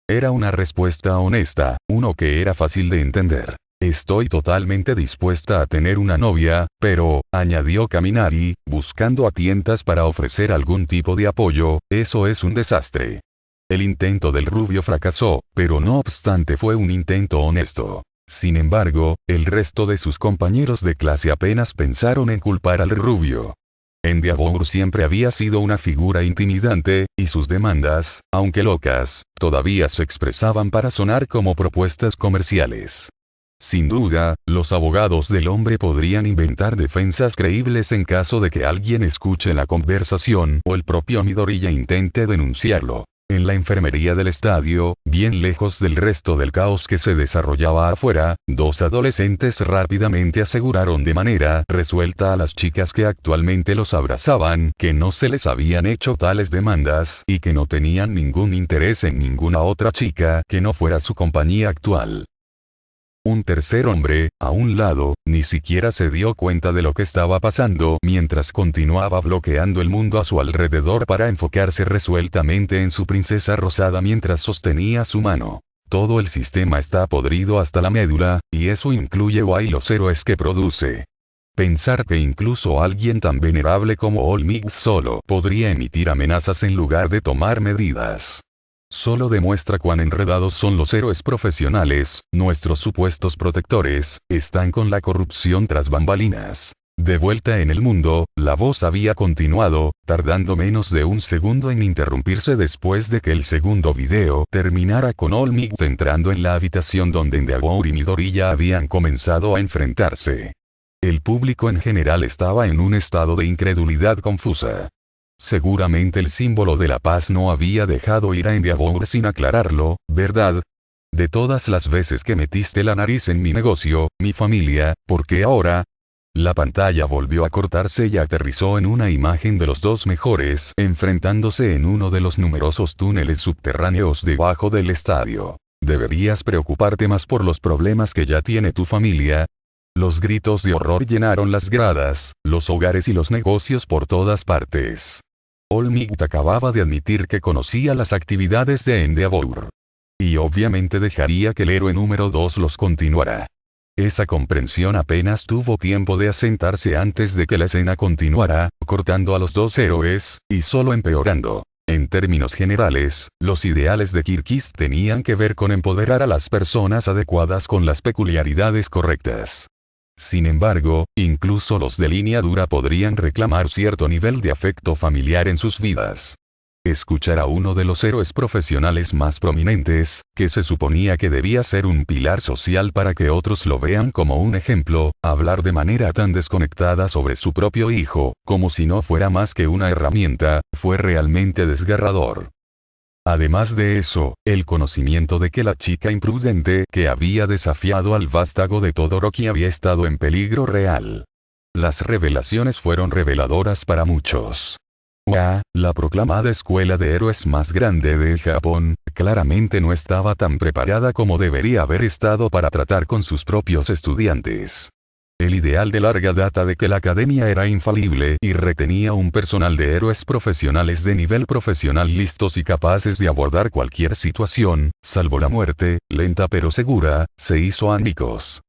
Era una respuesta honesta, uno que era fácil de entender. Estoy totalmente dispuesta a tener una novia, pero, añadió Kaminari, buscando a tientas para ofrecer algún tipo de apoyo, eso es un desastre. El intento del rubio fracasó, pero no obstante fue un intento honesto. Sin embargo, el resto de sus compañeros de clase apenas pensaron en culpar al rubio. Endeavor siempre había sido una figura intimidante, y sus demandas, aunque locas, todavía se expresaban para sonar como propuestas comerciales. Sin duda, los abogados del hombre podrían inventar defensas creíbles en caso de que alguien escuche la conversación o el propio Midoriya intente denunciarlo. En la enfermería del estadio, bien lejos del resto del caos que se desarrollaba afuera, dos adolescentes rápidamente aseguraron de manera resuelta a las chicas que actualmente los abrazaban que no se les habían hecho tales demandas y que no tenían ningún interés en ninguna otra chica que no fuera su compañía actual. Un tercer hombre, a un lado, ni siquiera se dio cuenta de lo que estaba pasando mientras continuaba bloqueando el mundo a su alrededor para enfocarse resueltamente en su princesa rosada mientras sostenía su mano. Todo el sistema está podrido hasta la médula, y eso incluye a los héroes que produce. Pensar que incluso alguien tan venerable como All Might solo podría emitir amenazas en lugar de tomar medidas. Solo demuestra cuán enredados son los héroes profesionales, nuestros supuestos protectores, están con la corrupción tras bambalinas. De vuelta en el mundo, la voz había continuado, tardando menos de un segundo en interrumpirse después de que el segundo video terminara con All Might entrando en la habitación donde Endeavor y Midoriya habían comenzado a enfrentarse. El público en general estaba en un estado de incredulidad confusa. Seguramente el símbolo de la paz no había dejado ir a Endeavor sin aclararlo, ¿verdad? De todas las veces que metiste la nariz en mi negocio, mi familia, ¿por qué ahora? La pantalla volvió a cortarse y aterrizó en una imagen de los dos mejores enfrentándose en uno de los numerosos túneles subterráneos debajo del estadio. Deberías preocuparte más por los problemas que ya tiene tu familia. Los gritos de horror llenaron las gradas, los hogares y los negocios por todas partes. All Might acababa de admitir que conocía las actividades de Endeavor. Y obviamente dejaría que el héroe número 2 los continuara. Esa comprensión apenas tuvo tiempo de asentarse antes de que la escena continuara, cortando a los dos héroes, y solo empeorando. En términos generales, los ideales de Kirkis tenían que ver con empoderar a las personas adecuadas con las peculiaridades correctas. Sin embargo, incluso los de línea dura podrían reclamar cierto nivel de afecto familiar en sus vidas. Escuchar a uno de los héroes profesionales más prominentes, que se suponía que debía ser un pilar social para que otros lo vean como un ejemplo, hablar de manera tan desconectada sobre su propio hijo, como si no fuera más que una herramienta, fue realmente desgarrador. Además de eso, el conocimiento de que la chica imprudente que había desafiado al vástago de Todoroki había estado en peligro real. Las revelaciones fueron reveladoras para muchos. La proclamada escuela de héroes más grande de Japón, claramente no estaba tan preparada como debería haber estado para tratar con sus propios estudiantes. El ideal de larga data de que la academia era infalible y retenía un personal de héroes profesionales de nivel profesional listos y capaces de abordar cualquier situación, salvo la muerte, lenta pero segura, se hizo añicos.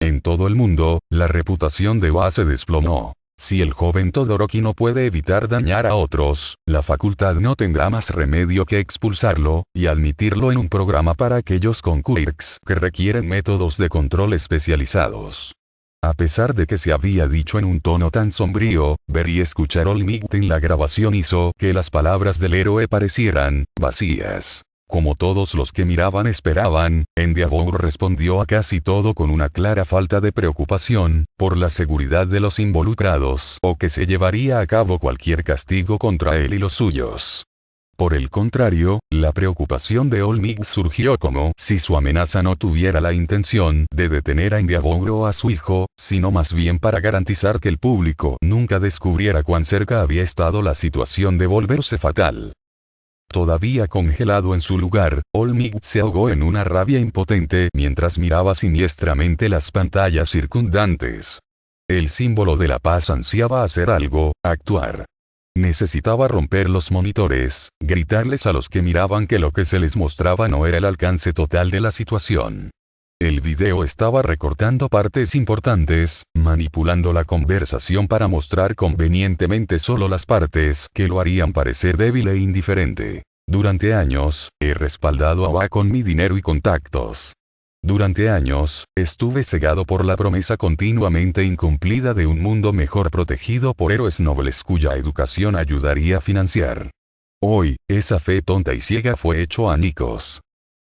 En todo el mundo, la reputación de Oa se desplomó. Si el joven Todoroki no puede evitar dañar a otros, la facultad no tendrá más remedio que expulsarlo, y admitirlo en un programa para aquellos con quirks que requieren métodos de control especializados. A pesar de que se había dicho en un tono tan sombrío, ver y escuchar All Might en la grabación hizo que las palabras del héroe parecieran vacías. Como todos los que miraban esperaban, Endeavor respondió a casi todo con una clara falta de preocupación por la seguridad de los involucrados o que se llevaría a cabo cualquier castigo contra él y los suyos. Por el contrario, la preocupación de All Might surgió como si su amenaza no tuviera la intención de detener a Endeavor o a su hijo, sino más bien para garantizar que el público nunca descubriera cuán cerca había estado la situación de volverse fatal. Todavía congelado en su lugar, All Might se ahogó en una rabia impotente mientras miraba siniestramente las pantallas circundantes. El símbolo de la paz ansiaba hacer algo, actuar. Necesitaba romper los monitores, gritarles a los que miraban que lo que se les mostraba no era el alcance total de la situación. El video estaba recortando partes importantes, manipulando la conversación para mostrar convenientemente solo las partes que lo harían parecer débil e indiferente. Durante años, he respaldado a Oa con mi dinero y contactos. Durante años, estuve cegado por la promesa continuamente incumplida de un mundo mejor protegido por héroes nobles cuya educación ayudaría a financiar. Hoy, esa fe tonta y ciega fue hecho añicos.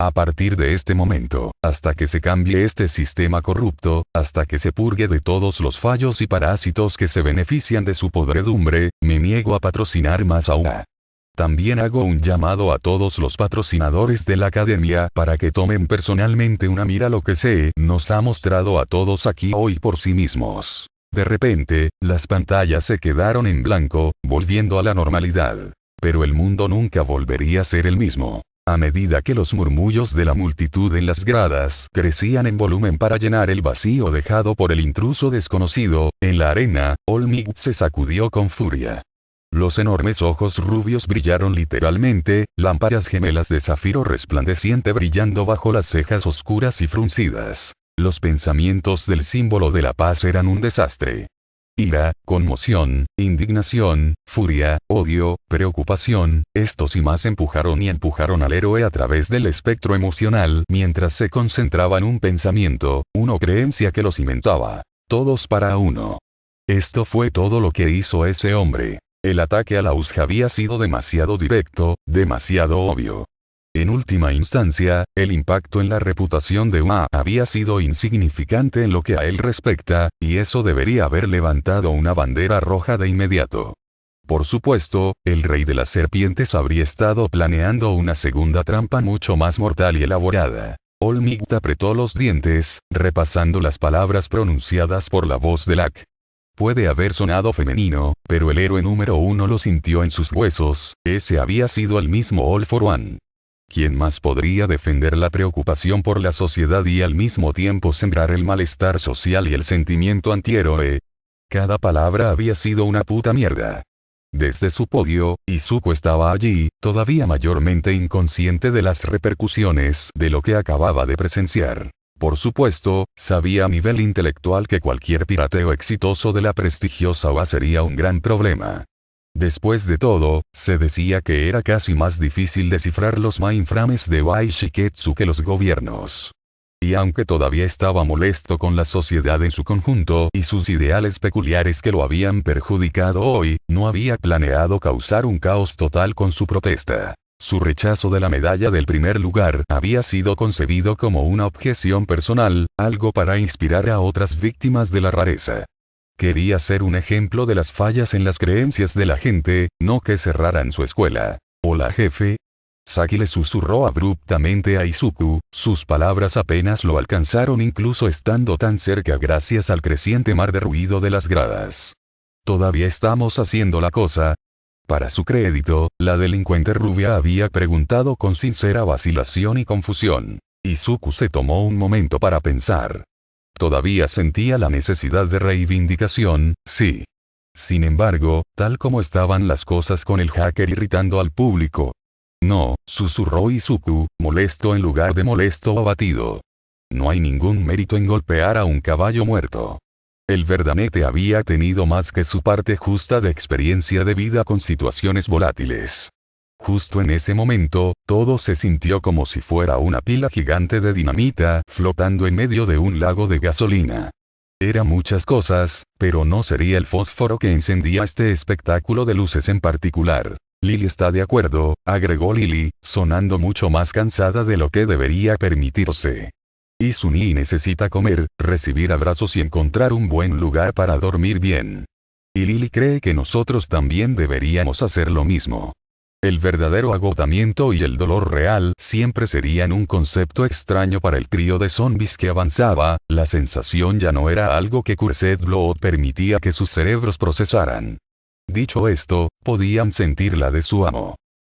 A partir de este momento, hasta que se cambie este sistema corrupto, hasta que se purgue de todos los fallos y parásitos que se benefician de su podredumbre, me niego a patrocinar más a UA. También hago un llamado a todos los patrocinadores de la academia para que tomen personalmente una mira lo que se nos ha mostrado a todos aquí hoy por sí mismos. De repente, las pantallas se quedaron en blanco, volviendo a la normalidad. Pero el mundo nunca volvería a ser el mismo. A medida que los murmullos de la multitud en las gradas crecían en volumen para llenar el vacío dejado por el intruso desconocido, en la arena, Olmigt se sacudió con furia. Los enormes ojos rubios brillaron literalmente, lámparas gemelas de zafiro resplandeciente brillando bajo las cejas oscuras y fruncidas. Los pensamientos del símbolo de la paz eran un desastre. Ira, conmoción, indignación, furia, odio, preocupación, estos y más empujaron al héroe a través del espectro emocional mientras se concentraba en un pensamiento, una creencia que lo cimentaba. Todos para uno. Esto fue todo lo que hizo ese hombre. El ataque a la USG había sido demasiado directo, demasiado obvio. En última instancia, el impacto en la reputación de UA había sido insignificante en lo que a él respecta, y eso debería haber levantado una bandera roja de inmediato. Por supuesto, el rey de las serpientes habría estado planeando una segunda trampa mucho más mortal y elaborada. Olmigt apretó los dientes, repasando las palabras pronunciadas por la voz de Lack. Puede haber sonado femenino, pero el héroe número 1 lo sintió en sus huesos, ese había sido el mismo All for One. ¿Quién más podría defender la preocupación por la sociedad y al mismo tiempo sembrar el malestar social y el sentimiento antihéroe? Cada palabra había sido una puta mierda. Desde su podio, Izuku estaba allí, todavía mayormente inconsciente de las repercusiones de lo que acababa de presenciar. Por supuesto, sabía a nivel intelectual que cualquier pirateo exitoso de la prestigiosa OA sería un gran problema. Después de todo, se decía que era casi más difícil descifrar los mainframes de OA y Shiketsu que los gobiernos. Y aunque todavía estaba molesto con la sociedad en su conjunto y sus ideales peculiares que lo habían perjudicado hoy, no había planeado causar un caos total con su protesta. Su rechazo de la medalla del primer lugar había sido concebido como una objeción personal, algo para inspirar a otras víctimas de la rareza. Quería ser un ejemplo de las fallas en las creencias de la gente, no que cerraran su escuela. «Hola jefe». Saki le susurró abruptamente a Izuku, sus palabras apenas lo alcanzaron incluso estando tan cerca gracias al creciente mar de ruido de las gradas. «Todavía estamos haciendo la cosa». Para su crédito, la delincuente rubia había preguntado con sincera vacilación y confusión. Izuku se tomó un momento para pensar. Todavía sentía la necesidad de reivindicación, sí. Sin embargo, tal como estaban las cosas con el hacker irritando al público. No, susurró Izuku, molesto en lugar de molesto o abatido. No hay ningún mérito en golpear a un caballo muerto. El verdanete había tenido más que su parte justa de experiencia de vida con situaciones volátiles. Justo en ese momento, todo se sintió como si fuera una pila gigante de dinamita flotando en medio de un lago de gasolina. Era muchas cosas, pero no sería el fósforo que encendía este espectáculo de luces en particular. Lily está de acuerdo, agregó Lily, sonando mucho más cansada de lo que debería permitirse. Izumi necesita comer, recibir abrazos y encontrar un buen lugar para dormir bien. Y Lily cree que nosotros también deberíamos hacer lo mismo. El verdadero agotamiento y el dolor real siempre serían un concepto extraño para el trío de zombies que avanzaba, la sensación ya no era algo que Cursed Blood permitía que sus cerebros procesaran. Dicho esto, podían sentir la de su amo.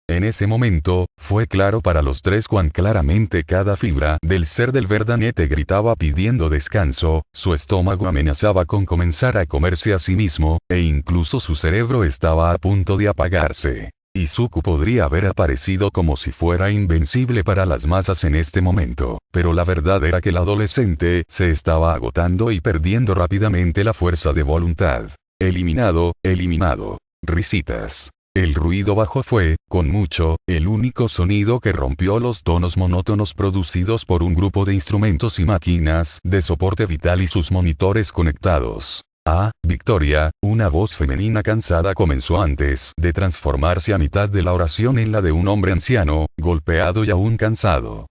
En ese momento, fue claro para los tres cuán claramente cada fibra del ser del verdanete gritaba pidiendo descanso, su estómago amenazaba con comenzar a comerse a sí mismo, e incluso su cerebro estaba a punto de apagarse. Izuku podría haber aparecido como si fuera invencible para las masas en este momento, pero la verdad era que el adolescente se estaba agotando y perdiendo rápidamente la fuerza de voluntad. Eliminado, eliminado. Risitas. El ruido bajo fue, con mucho, el único sonido que rompió los tonos monótonos producidos por un grupo de instrumentos y máquinas de soporte vital y sus monitores conectados. Ah, Victoria, una voz femenina cansada comenzó antes de transformarse a mitad de la oración en la de un hombre anciano, golpeado y aún cansado.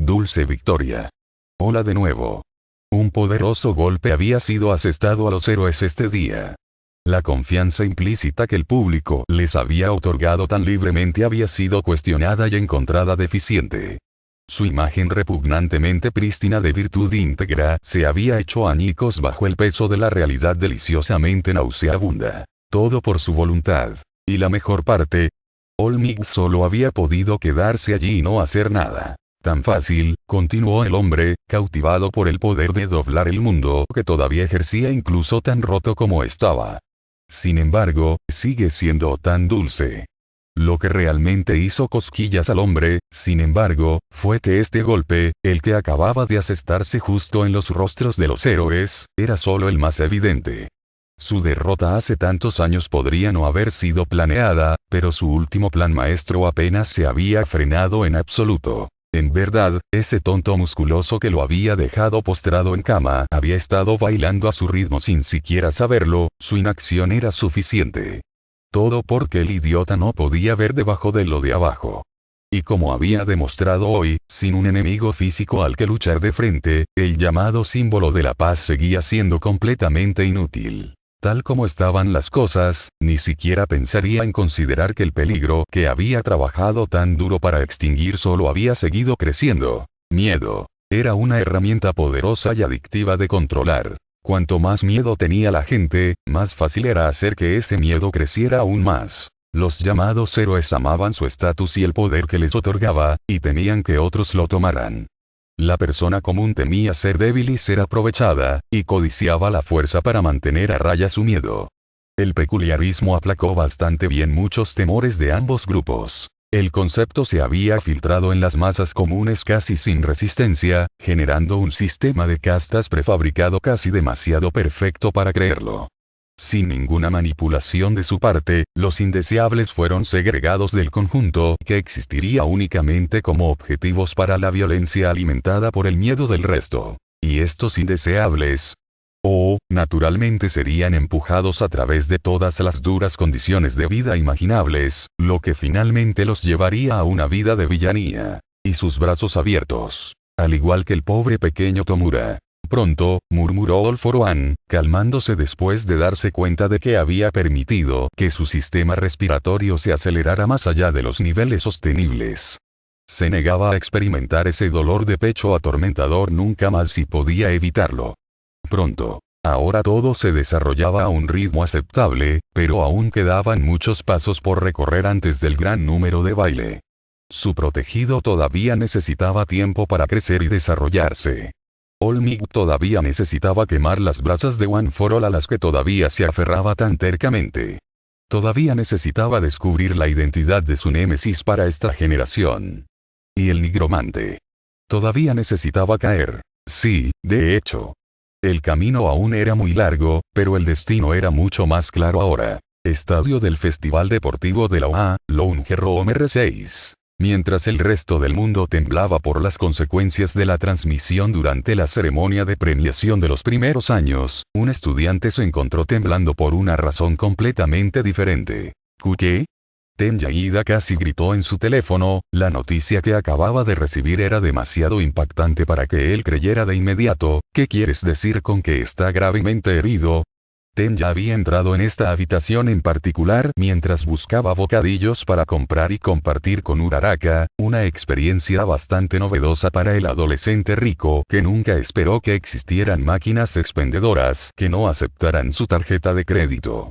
Dulce victoria. Hola de nuevo. Un poderoso golpe había sido asestado a los héroes este día. La confianza implícita que el público les había otorgado tan libremente había sido cuestionada y encontrada deficiente. Su imagen repugnantemente prístina de virtud íntegra se había hecho añicos bajo el peso de la realidad deliciosamente nauseabunda. Todo por su voluntad. Y la mejor parte. Olmig solo había podido quedarse allí y no hacer nada. Tan fácil, continuó el hombre, cautivado por el poder de doblar el mundo que todavía ejercía incluso tan roto como estaba. Sin embargo, sigue siendo tan dulce. Lo que realmente hizo cosquillas al hombre, sin embargo, fue que este golpe, el que acababa de asestarse justo en los rostros de los héroes, era solo el más evidente. Su derrota hace tantos años podría no haber sido planeada, pero su último plan maestro apenas se había frenado en absoluto. En verdad, ese tonto musculoso que lo había dejado postrado en cama había estado bailando a su ritmo sin siquiera saberlo, su inacción era suficiente. Todo porque el idiota no podía ver debajo de lo de abajo. Y como había demostrado hoy, sin un enemigo físico al que luchar de frente, el llamado símbolo de la paz seguía siendo completamente inútil. Tal como estaban las cosas, ni siquiera pensaría en considerar que el peligro que había trabajado tan duro para extinguir solo había seguido creciendo. Miedo. Era una herramienta poderosa y adictiva de controlar. Cuanto más miedo tenía la gente, más fácil era hacer que ese miedo creciera aún más. Los llamados héroes amaban su estatus y el poder que les otorgaba, y temían que otros lo tomaran. La persona común temía ser débil y ser aprovechada, y codiciaba la fuerza para mantener a raya su miedo. El peculiarismo aplacó bastante bien muchos temores de ambos grupos. El concepto se había filtrado en las masas comunes casi sin resistencia, generando un sistema de castas prefabricado casi demasiado perfecto para creerlo. Sin ninguna manipulación de su parte, los indeseables fueron segregados del conjunto que existiría únicamente como objetivos para la violencia alimentada por el miedo del resto. Y estos indeseables, naturalmente serían empujados a través de todas las duras condiciones de vida imaginables, lo que finalmente los llevaría a una vida de villanía. Y sus brazos abiertos. Al igual que el pobre pequeño Tomura. Pronto, murmuró All for One, calmándose después de darse cuenta de que había permitido que su sistema respiratorio se acelerara más allá de los niveles sostenibles. Se negaba a experimentar ese dolor de pecho atormentador nunca más si podía evitarlo. Pronto. Ahora todo se desarrollaba a un ritmo aceptable, pero aún quedaban muchos pasos por recorrer antes del gran número de baile. Su protegido todavía necesitaba tiempo para crecer y desarrollarse. Olmig todavía necesitaba quemar las brasas de One for All a las que todavía se aferraba tan tercamente. Todavía necesitaba descubrir la identidad de su némesis para esta generación. Y el nigromante. Todavía necesitaba caer. Sí, de hecho. El camino aún era muy largo, pero el destino era mucho más claro ahora. Estadio del Festival Deportivo de la UA, Lounge Room R6. Mientras el resto del mundo temblaba por las consecuencias de la transmisión durante la ceremonia de premiación de los primeros años, un estudiante se encontró temblando por una razón completamente diferente. ¿Qué? Ten Yaida casi gritó en su teléfono, la noticia que acababa de recibir era demasiado impactante para que él creyera de inmediato. ¿Qué quieres decir con que está gravemente herido? Ten ya había entrado en esta habitación en particular mientras buscaba bocadillos para comprar y compartir con Uraraka, una experiencia bastante novedosa para el adolescente rico que nunca esperó que existieran máquinas expendedoras que no aceptaran su tarjeta de crédito.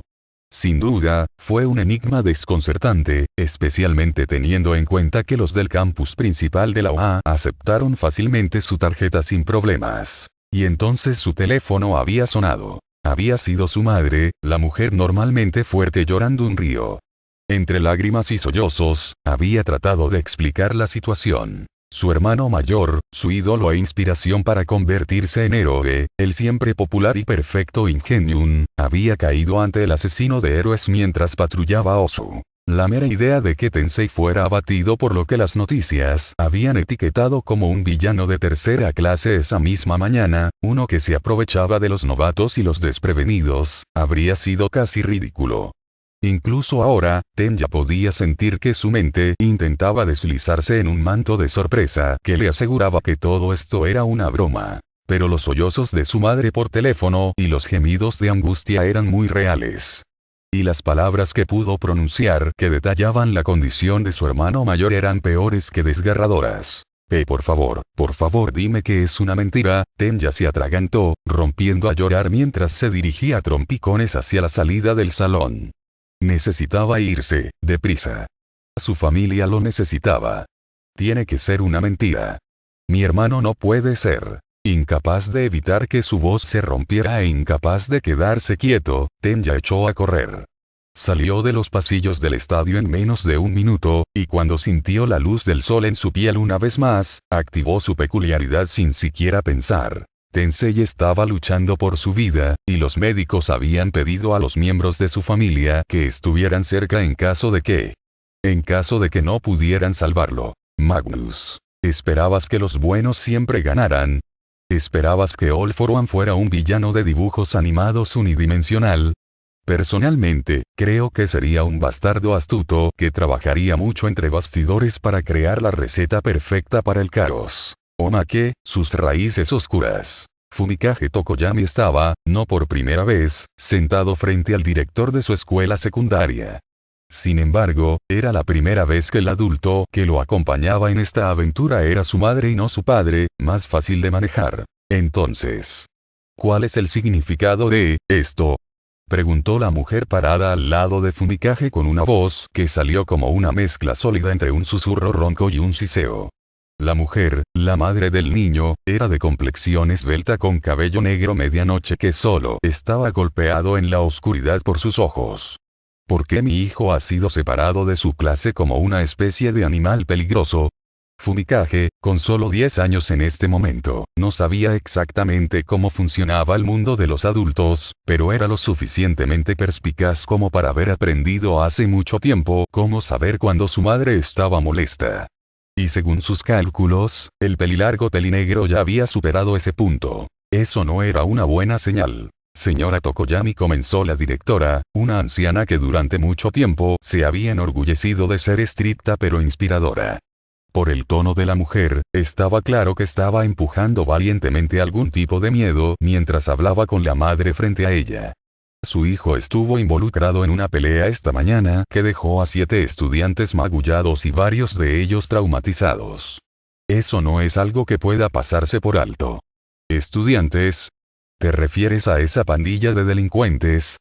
Sin duda, fue un enigma desconcertante, especialmente teniendo en cuenta que los del campus principal de la UA aceptaron fácilmente su tarjeta sin problemas. Y entonces su teléfono había sonado. Había sido su madre, la mujer normalmente fuerte llorando un río. Entre lágrimas y sollozos, había tratado de explicar la situación. Su hermano mayor, su ídolo e inspiración para convertirse en héroe, el siempre popular y perfecto Ingenium, había caído ante el asesino de héroes mientras patrullaba Osu. La mera idea de que Tensei fuera abatido por lo que las noticias habían etiquetado como un villano de tercera clase esa misma mañana, uno que se aprovechaba de los novatos y los desprevenidos, habría sido casi ridículo. Incluso ahora, Tenya podía sentir que su mente intentaba deslizarse en un manto de sorpresa que le aseguraba que todo esto era una broma. Pero los sollozos de su madre por teléfono y los gemidos de angustia eran muy reales. Y las palabras que pudo pronunciar que detallaban la condición de su hermano mayor eran peores que desgarradoras. Por favor dime que es una mentira. Tenya se atragantó, rompiendo a llorar mientras se dirigía a trompicones hacia la salida del salón. Necesitaba irse, deprisa. Su familia lo necesitaba. Tiene que ser una mentira. Mi hermano no puede ser. Incapaz de evitar que su voz se rompiera e incapaz de quedarse quieto, Tenya echó a correr. Salió de los pasillos del estadio en menos de un minuto, y cuando sintió la luz del sol en su piel una vez más, activó su peculiaridad sin siquiera pensar. Tensei estaba luchando por su vida, y los médicos habían pedido a los miembros de su familia que estuvieran cerca en caso de que no pudieran salvarlo. Magnus, ¿esperabas que los buenos siempre ganaran? ¿Esperabas que All for One fuera un villano de dibujos animados unidimensional? Personalmente, creo que sería un bastardo astuto que trabajaría mucho entre bastidores para crear la receta perfecta para el caos. Omake, sus raíces oscuras. Fumikage Tokoyami estaba, no por primera vez, sentado frente al director de su escuela secundaria. Sin embargo, era la primera vez que el adulto que lo acompañaba en esta aventura era su madre y no su padre, más fácil de manejar. Entonces, ¿cuál es el significado de esto? Preguntó la mujer parada al lado de Fumikage con una voz que salió como una mezcla sólida entre un susurro ronco y un siseo. La mujer, la madre del niño, era de complexión esbelta con cabello negro medianoche que solo estaba golpeado en la oscuridad por sus ojos. ¿Por qué mi hijo ha sido separado de su clase como una especie de animal peligroso? Fumikage, con solo 10 años en este momento, no sabía exactamente cómo funcionaba el mundo de los adultos, pero era lo suficientemente perspicaz como para haber aprendido hace mucho tiempo cómo saber cuando su madre estaba molesta. Y según sus cálculos, el pelilargo pelinegro ya había superado ese punto. Eso no era una buena señal. Señora Tokoyami, comenzó la directora, una anciana que durante mucho tiempo se había enorgullecido de ser estricta pero inspiradora. Por el tono de la mujer, estaba claro que estaba empujando valientemente algún tipo de miedo mientras hablaba con la madre frente a ella. Su hijo estuvo involucrado en una pelea esta mañana que dejó a 7 estudiantes magullados y varios de ellos traumatizados. Eso no es algo que pueda pasarse por alto. ¿Estudiantes? ¿Te refieres a esa pandilla de delincuentes?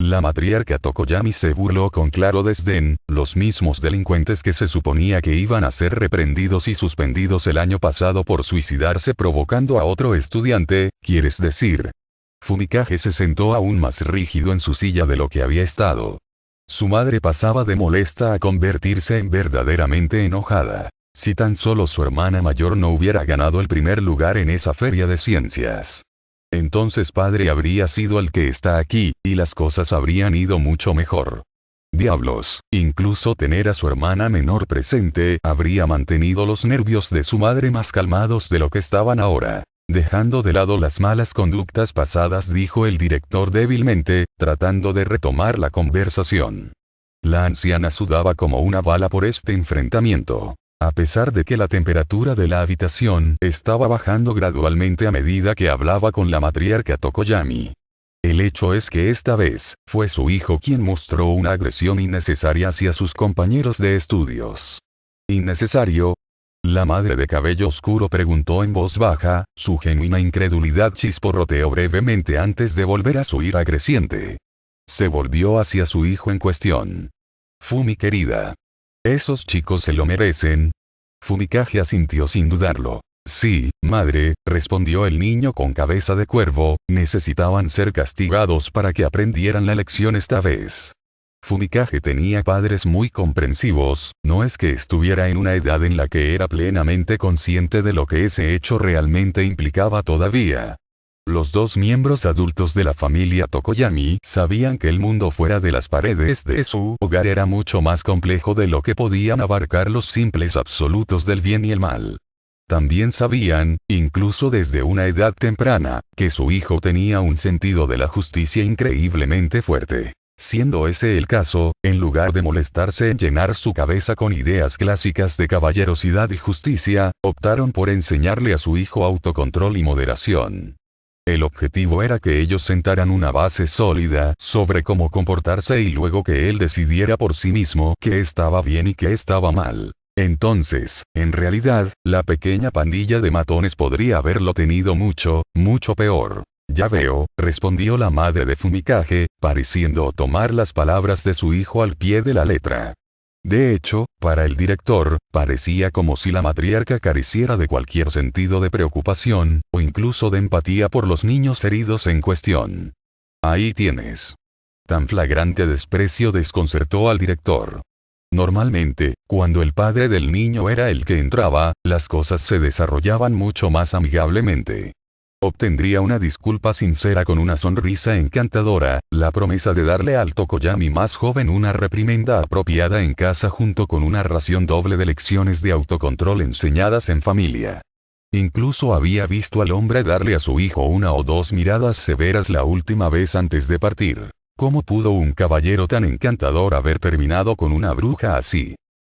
La matriarca Tokoyami se burló con claro desdén, los mismos delincuentes que se suponía que iban a ser reprendidos y suspendidos el año pasado por suicidarse provocando a otro estudiante, ¿quieres decir? Fumikage se sentó aún más rígido en su silla de lo que había estado. Su madre pasaba de molesta a convertirse en verdaderamente enojada. Si tan solo su hermana mayor no hubiera ganado el primer lugar en esa feria de ciencias. Entonces padre habría sido el que está aquí, y las cosas habrían ido mucho mejor. Diablos, incluso tener a su hermana menor presente habría mantenido los nervios de su madre más calmados de lo que estaban ahora. Dejando de lado las malas conductas pasadas, dijo el director débilmente, tratando de retomar la conversación. La anciana sudaba como una bala por este enfrentamiento. A pesar de que la temperatura de la habitación estaba bajando gradualmente a medida que hablaba con la matriarca Tokoyami. El hecho es que esta vez, fue su hijo quien mostró una agresión innecesaria hacia sus compañeros de estudios. ¿Innecesario? La madre de cabello oscuro preguntó en voz baja, su genuina incredulidad chisporroteó brevemente antes de volver a su ira creciente. Se volvió hacia su hijo en cuestión. Fumi querida. ¿Esos chicos se lo merecen? Fumikage asintió sin dudarlo. Sí, madre, respondió el niño con cabeza de cuervo, necesitaban ser castigados para que aprendieran la lección esta vez. Fumikage tenía padres muy comprensivos, no es que estuviera en una edad en la que era plenamente consciente de lo que ese hecho realmente implicaba todavía. Los 2 miembros adultos de la familia Tokoyami sabían que el mundo fuera de las paredes de su hogar era mucho más complejo de lo que podían abarcar los simples absolutos del bien y el mal. También sabían, incluso desde una edad temprana, que su hijo tenía un sentido de la justicia increíblemente fuerte. Siendo ese el caso, en lugar de molestarse en llenar su cabeza con ideas clásicas de caballerosidad y justicia, optaron por enseñarle a su hijo autocontrol y moderación. El objetivo era que ellos sentaran una base sólida sobre cómo comportarse y luego que él decidiera por sí mismo qué estaba bien y qué estaba mal. Entonces, en realidad, la pequeña pandilla de matones podría haberlo tenido mucho, mucho peor. Ya veo, respondió la madre de Fumikage, pareciendo tomar las palabras de su hijo al pie de la letra. De hecho, para el director, parecía como si la matriarca careciera de cualquier sentido de preocupación, o incluso de empatía por los niños heridos en cuestión. Ahí tienes. Tan flagrante desprecio desconcertó al director. Normalmente, cuando el padre del niño era el que entraba, las cosas se desarrollaban mucho más amigablemente. Obtendría una disculpa sincera con una sonrisa encantadora, la promesa de darle al Tokoyami más joven una reprimenda apropiada en casa junto con una ración doble de lecciones de autocontrol enseñadas en familia. Incluso había visto al hombre darle a su hijo una o dos miradas severas la última vez antes de partir. ¿Cómo pudo un caballero tan encantador haber terminado con una bruja así?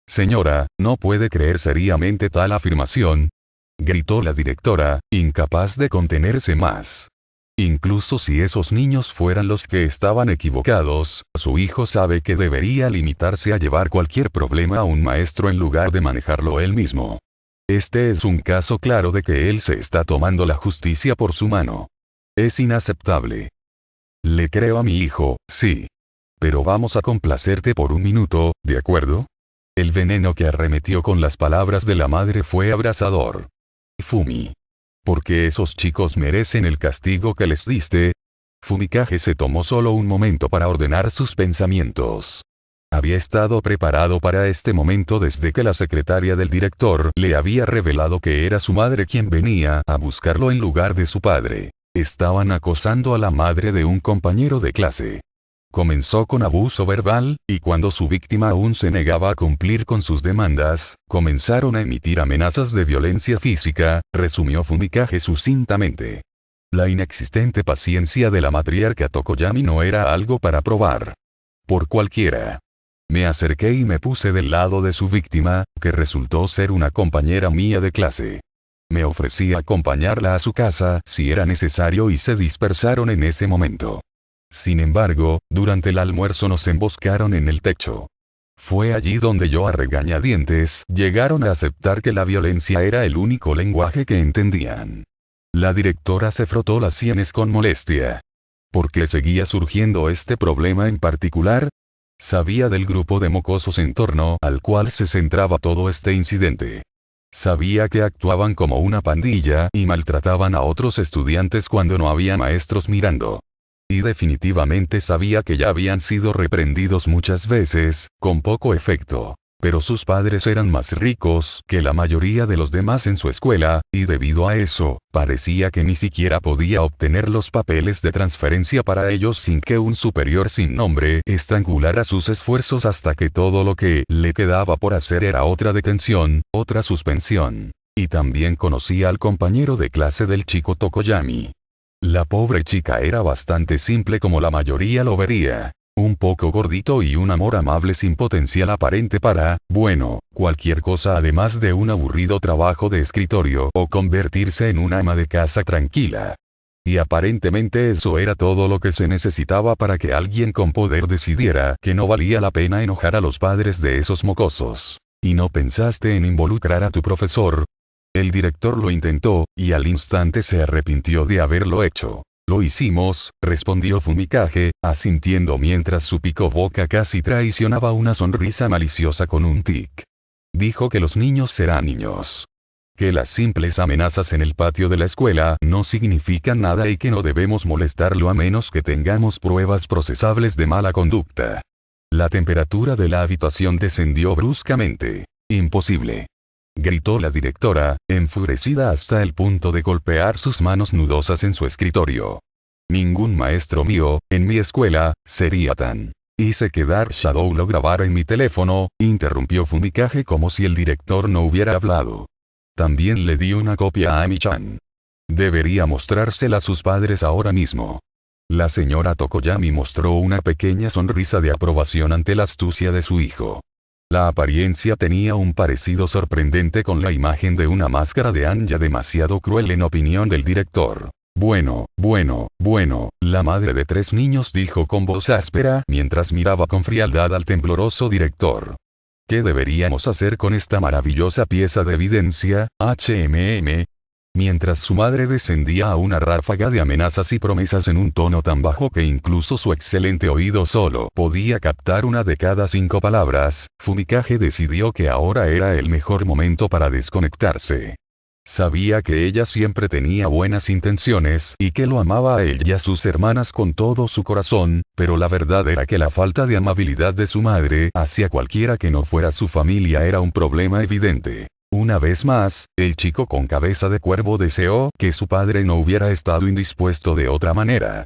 Señora, ¿no puede creer seriamente tal afirmación?, gritó la directora, incapaz de contenerse más. Incluso si esos niños fueran los que estaban equivocados, su hijo sabe que debería limitarse a llevar cualquier problema a un maestro en lugar de manejarlo él mismo. Este es un caso claro de que él se está tomando la justicia por su mano. Es inaceptable. Le creo a mi hijo, sí. Pero vamos a complacerte por un minuto, ¿de acuerdo? El veneno que arremetió con las palabras de la madre fue abrasador. Fumi. ¿Por qué esos chicos merecen el castigo que les diste? Fumikage se tomó solo un momento para ordenar sus pensamientos. Había estado preparado para este momento desde que la secretaria del director le había revelado que era su madre quien venía a buscarlo en lugar de su padre. Estaban acosando a la madre de un compañero de clase. Comenzó con abuso verbal, y cuando su víctima aún se negaba a cumplir con sus demandas, comenzaron a emitir amenazas de violencia física, resumió Fumikage sucintamente. La inexistente paciencia de la matriarca Tokoyami no era algo para probar por cualquiera. Me acerqué y me puse del lado de su víctima, que resultó ser una compañera mía de clase. Me ofrecí a acompañarla a su casa si era necesario y se dispersaron en ese momento. Sin embargo, durante el almuerzo nos emboscaron en el techo. Fue allí donde yo a regañadientes llegaron a aceptar que la violencia era el único lenguaje que entendían. La directora se frotó las sienes con molestia. ¿Por qué seguía surgiendo este problema en particular? Sabía del grupo de mocosos en torno al cual se centraba todo este incidente. Sabía que actuaban como una pandilla y maltrataban a otros estudiantes cuando no había maestros mirando. Y definitivamente sabía que ya habían sido reprendidos muchas veces, con poco efecto. Pero sus padres eran más ricos que la mayoría de los demás en su escuela, y debido a eso, parecía que ni siquiera podía obtener los papeles de transferencia para ellos sin que un superior sin nombre estrangulara sus esfuerzos hasta que todo lo que le quedaba por hacer era otra detención, otra suspensión. Y también conocía al compañero de clase del chico Tokoyami. La pobre chica era bastante simple como la mayoría lo vería. Un poco gordito y un amor amable sin potencial aparente para, bueno, cualquier cosa además de un aburrido trabajo de escritorio o convertirse en una ama de casa tranquila. Y aparentemente eso era todo lo que se necesitaba para que alguien con poder decidiera que no valía la pena enojar a los padres de esos mocosos. ¿Y no pensaste en involucrar a tu profesor? El director lo intentó, y al instante se arrepintió de haberlo hecho. Lo hicimos, respondió Fumikage, asintiendo mientras su pico boca casi traicionaba una sonrisa maliciosa con un tic. Dijo que los niños serán niños. Que las simples amenazas en el patio de la escuela no significan nada y que no debemos molestarlo a menos que tengamos pruebas procesables de mala conducta. La temperatura de la habitación descendió bruscamente. Imposible. Gritó la directora, enfurecida hasta el punto de golpear sus manos nudosas en su escritorio. Ningún maestro mío, en mi escuela, sería tan. Hice que Dark Shadow lo grabara en mi teléfono, interrumpió Fumikage como si el director no hubiera hablado. También le di una copia a Ami-chan. Debería mostrársela a sus padres ahora mismo. La señora Tokoyami mostró una pequeña sonrisa de aprobación ante la astucia de su hijo. La apariencia tenía un parecido sorprendente con la imagen de una máscara de Anya demasiado cruel en opinión del director. Bueno, la madre de 3 niños dijo con voz áspera mientras miraba con frialdad al tembloroso director. ¿Qué deberíamos hacer con esta maravillosa pieza de evidencia, HMM? Mientras su madre descendía a una ráfaga de amenazas y promesas en un tono tan bajo que incluso su excelente oído solo podía captar una de cada 5 palabras, Fumikage decidió que ahora era el mejor momento para desconectarse. Sabía que ella siempre tenía buenas intenciones y que lo amaba a él y a sus hermanas con todo su corazón, pero la verdad era que la falta de amabilidad de su madre hacia cualquiera que no fuera su familia era un problema evidente. Una vez más, el chico con cabeza de cuervo deseó que su padre no hubiera estado indispuesto de otra manera.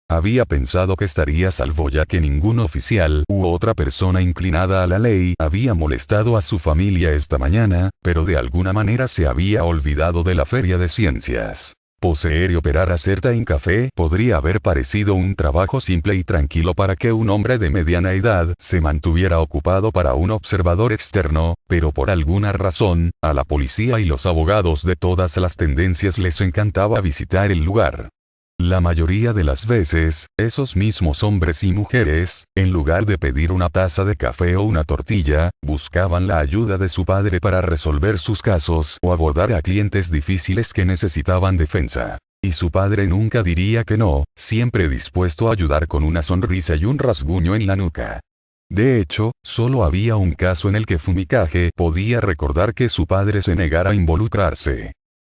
Había pensado que estaría a salvo ya que ningún oficial u otra persona inclinada a la ley había molestado a su familia esta mañana, pero de alguna manera se había olvidado de la feria de ciencias. Poseer y operar a Certain Café podría haber parecido un trabajo simple y tranquilo para que un hombre de mediana edad se mantuviera ocupado para un observador externo, pero por alguna razón, a la policía y los abogados de todas las tendencias les encantaba visitar el lugar. La mayoría de las veces, esos mismos hombres y mujeres, en lugar de pedir una taza de café o una tortilla, buscaban la ayuda de su padre para resolver sus casos o abordar a clientes difíciles que necesitaban defensa. Y su padre nunca diría que no, siempre dispuesto a ayudar con una sonrisa y un rasguño en la nuca. De hecho, solo había un caso en el que Fumikage podía recordar que su padre se negara a involucrarse.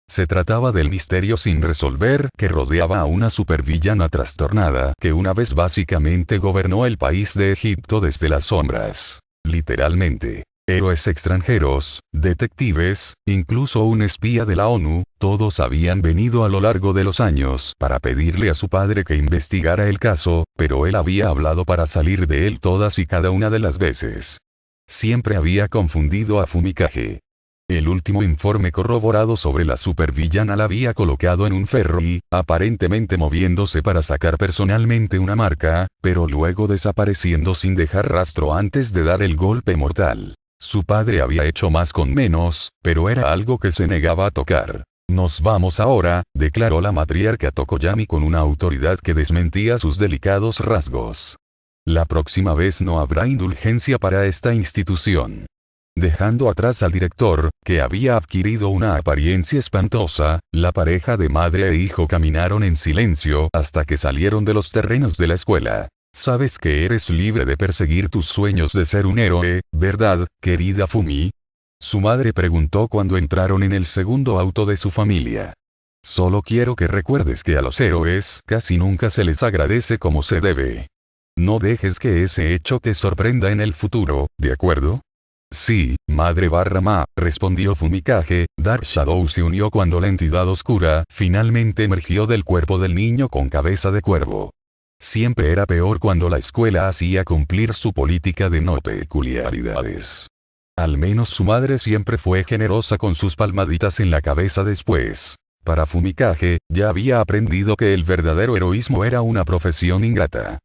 Se trataba del misterio sin resolver que rodeaba a una supervillana trastornada que una vez básicamente gobernó el país de Egipto desde las sombras. Literalmente. Héroes extranjeros, detectives, incluso un espía de la ONU, todos habían venido a lo largo de los años para pedirle a su padre que investigara el caso, pero él había hablado para salir de él todas y cada una de las veces. Siempre había confundido a Fumikage. El último informe corroborado sobre la supervillana la había colocado en un ferry, aparentemente moviéndose para sacar personalmente una marca, pero luego desapareciendo sin dejar rastro antes de dar el golpe mortal. Su padre había hecho más con menos, pero era algo que se negaba a tocar. Nos vamos ahora, declaró la matriarca Tokoyami con una autoridad que desmentía sus delicados rasgos. La próxima vez no habrá indulgencia para esta institución. Dejando atrás al director, que había adquirido una apariencia espantosa, la pareja de madre e hijo caminaron en silencio hasta que salieron de los terrenos de la escuela. Sabes que eres libre de perseguir tus sueños de ser un héroe, ¿verdad, querida Fumi? Su madre preguntó cuando entraron en el segundo auto de su familia. Solo quiero que recuerdes que a los héroes casi nunca se les agradece como se debe. No dejes que ese hecho te sorprenda en el futuro, ¿de acuerdo? Sí, madre /ma, respondió Fumikage. Dark Shadow se unió cuando la entidad oscura finalmente emergió del cuerpo del niño con cabeza de cuervo. Siempre era peor cuando la escuela hacía cumplir su política de no peculiaridades. Al menos su madre siempre fue generosa con sus palmaditas en la cabeza después. Para Fumikage, ya había aprendido que el verdadero heroísmo era una profesión ingrata.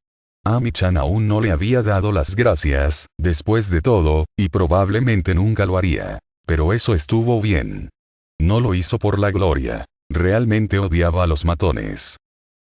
Ami-chan aún no le había dado las gracias, después de todo, y probablemente nunca lo haría. Pero eso estuvo bien. No lo hizo por la gloria. Realmente odiaba a los matones.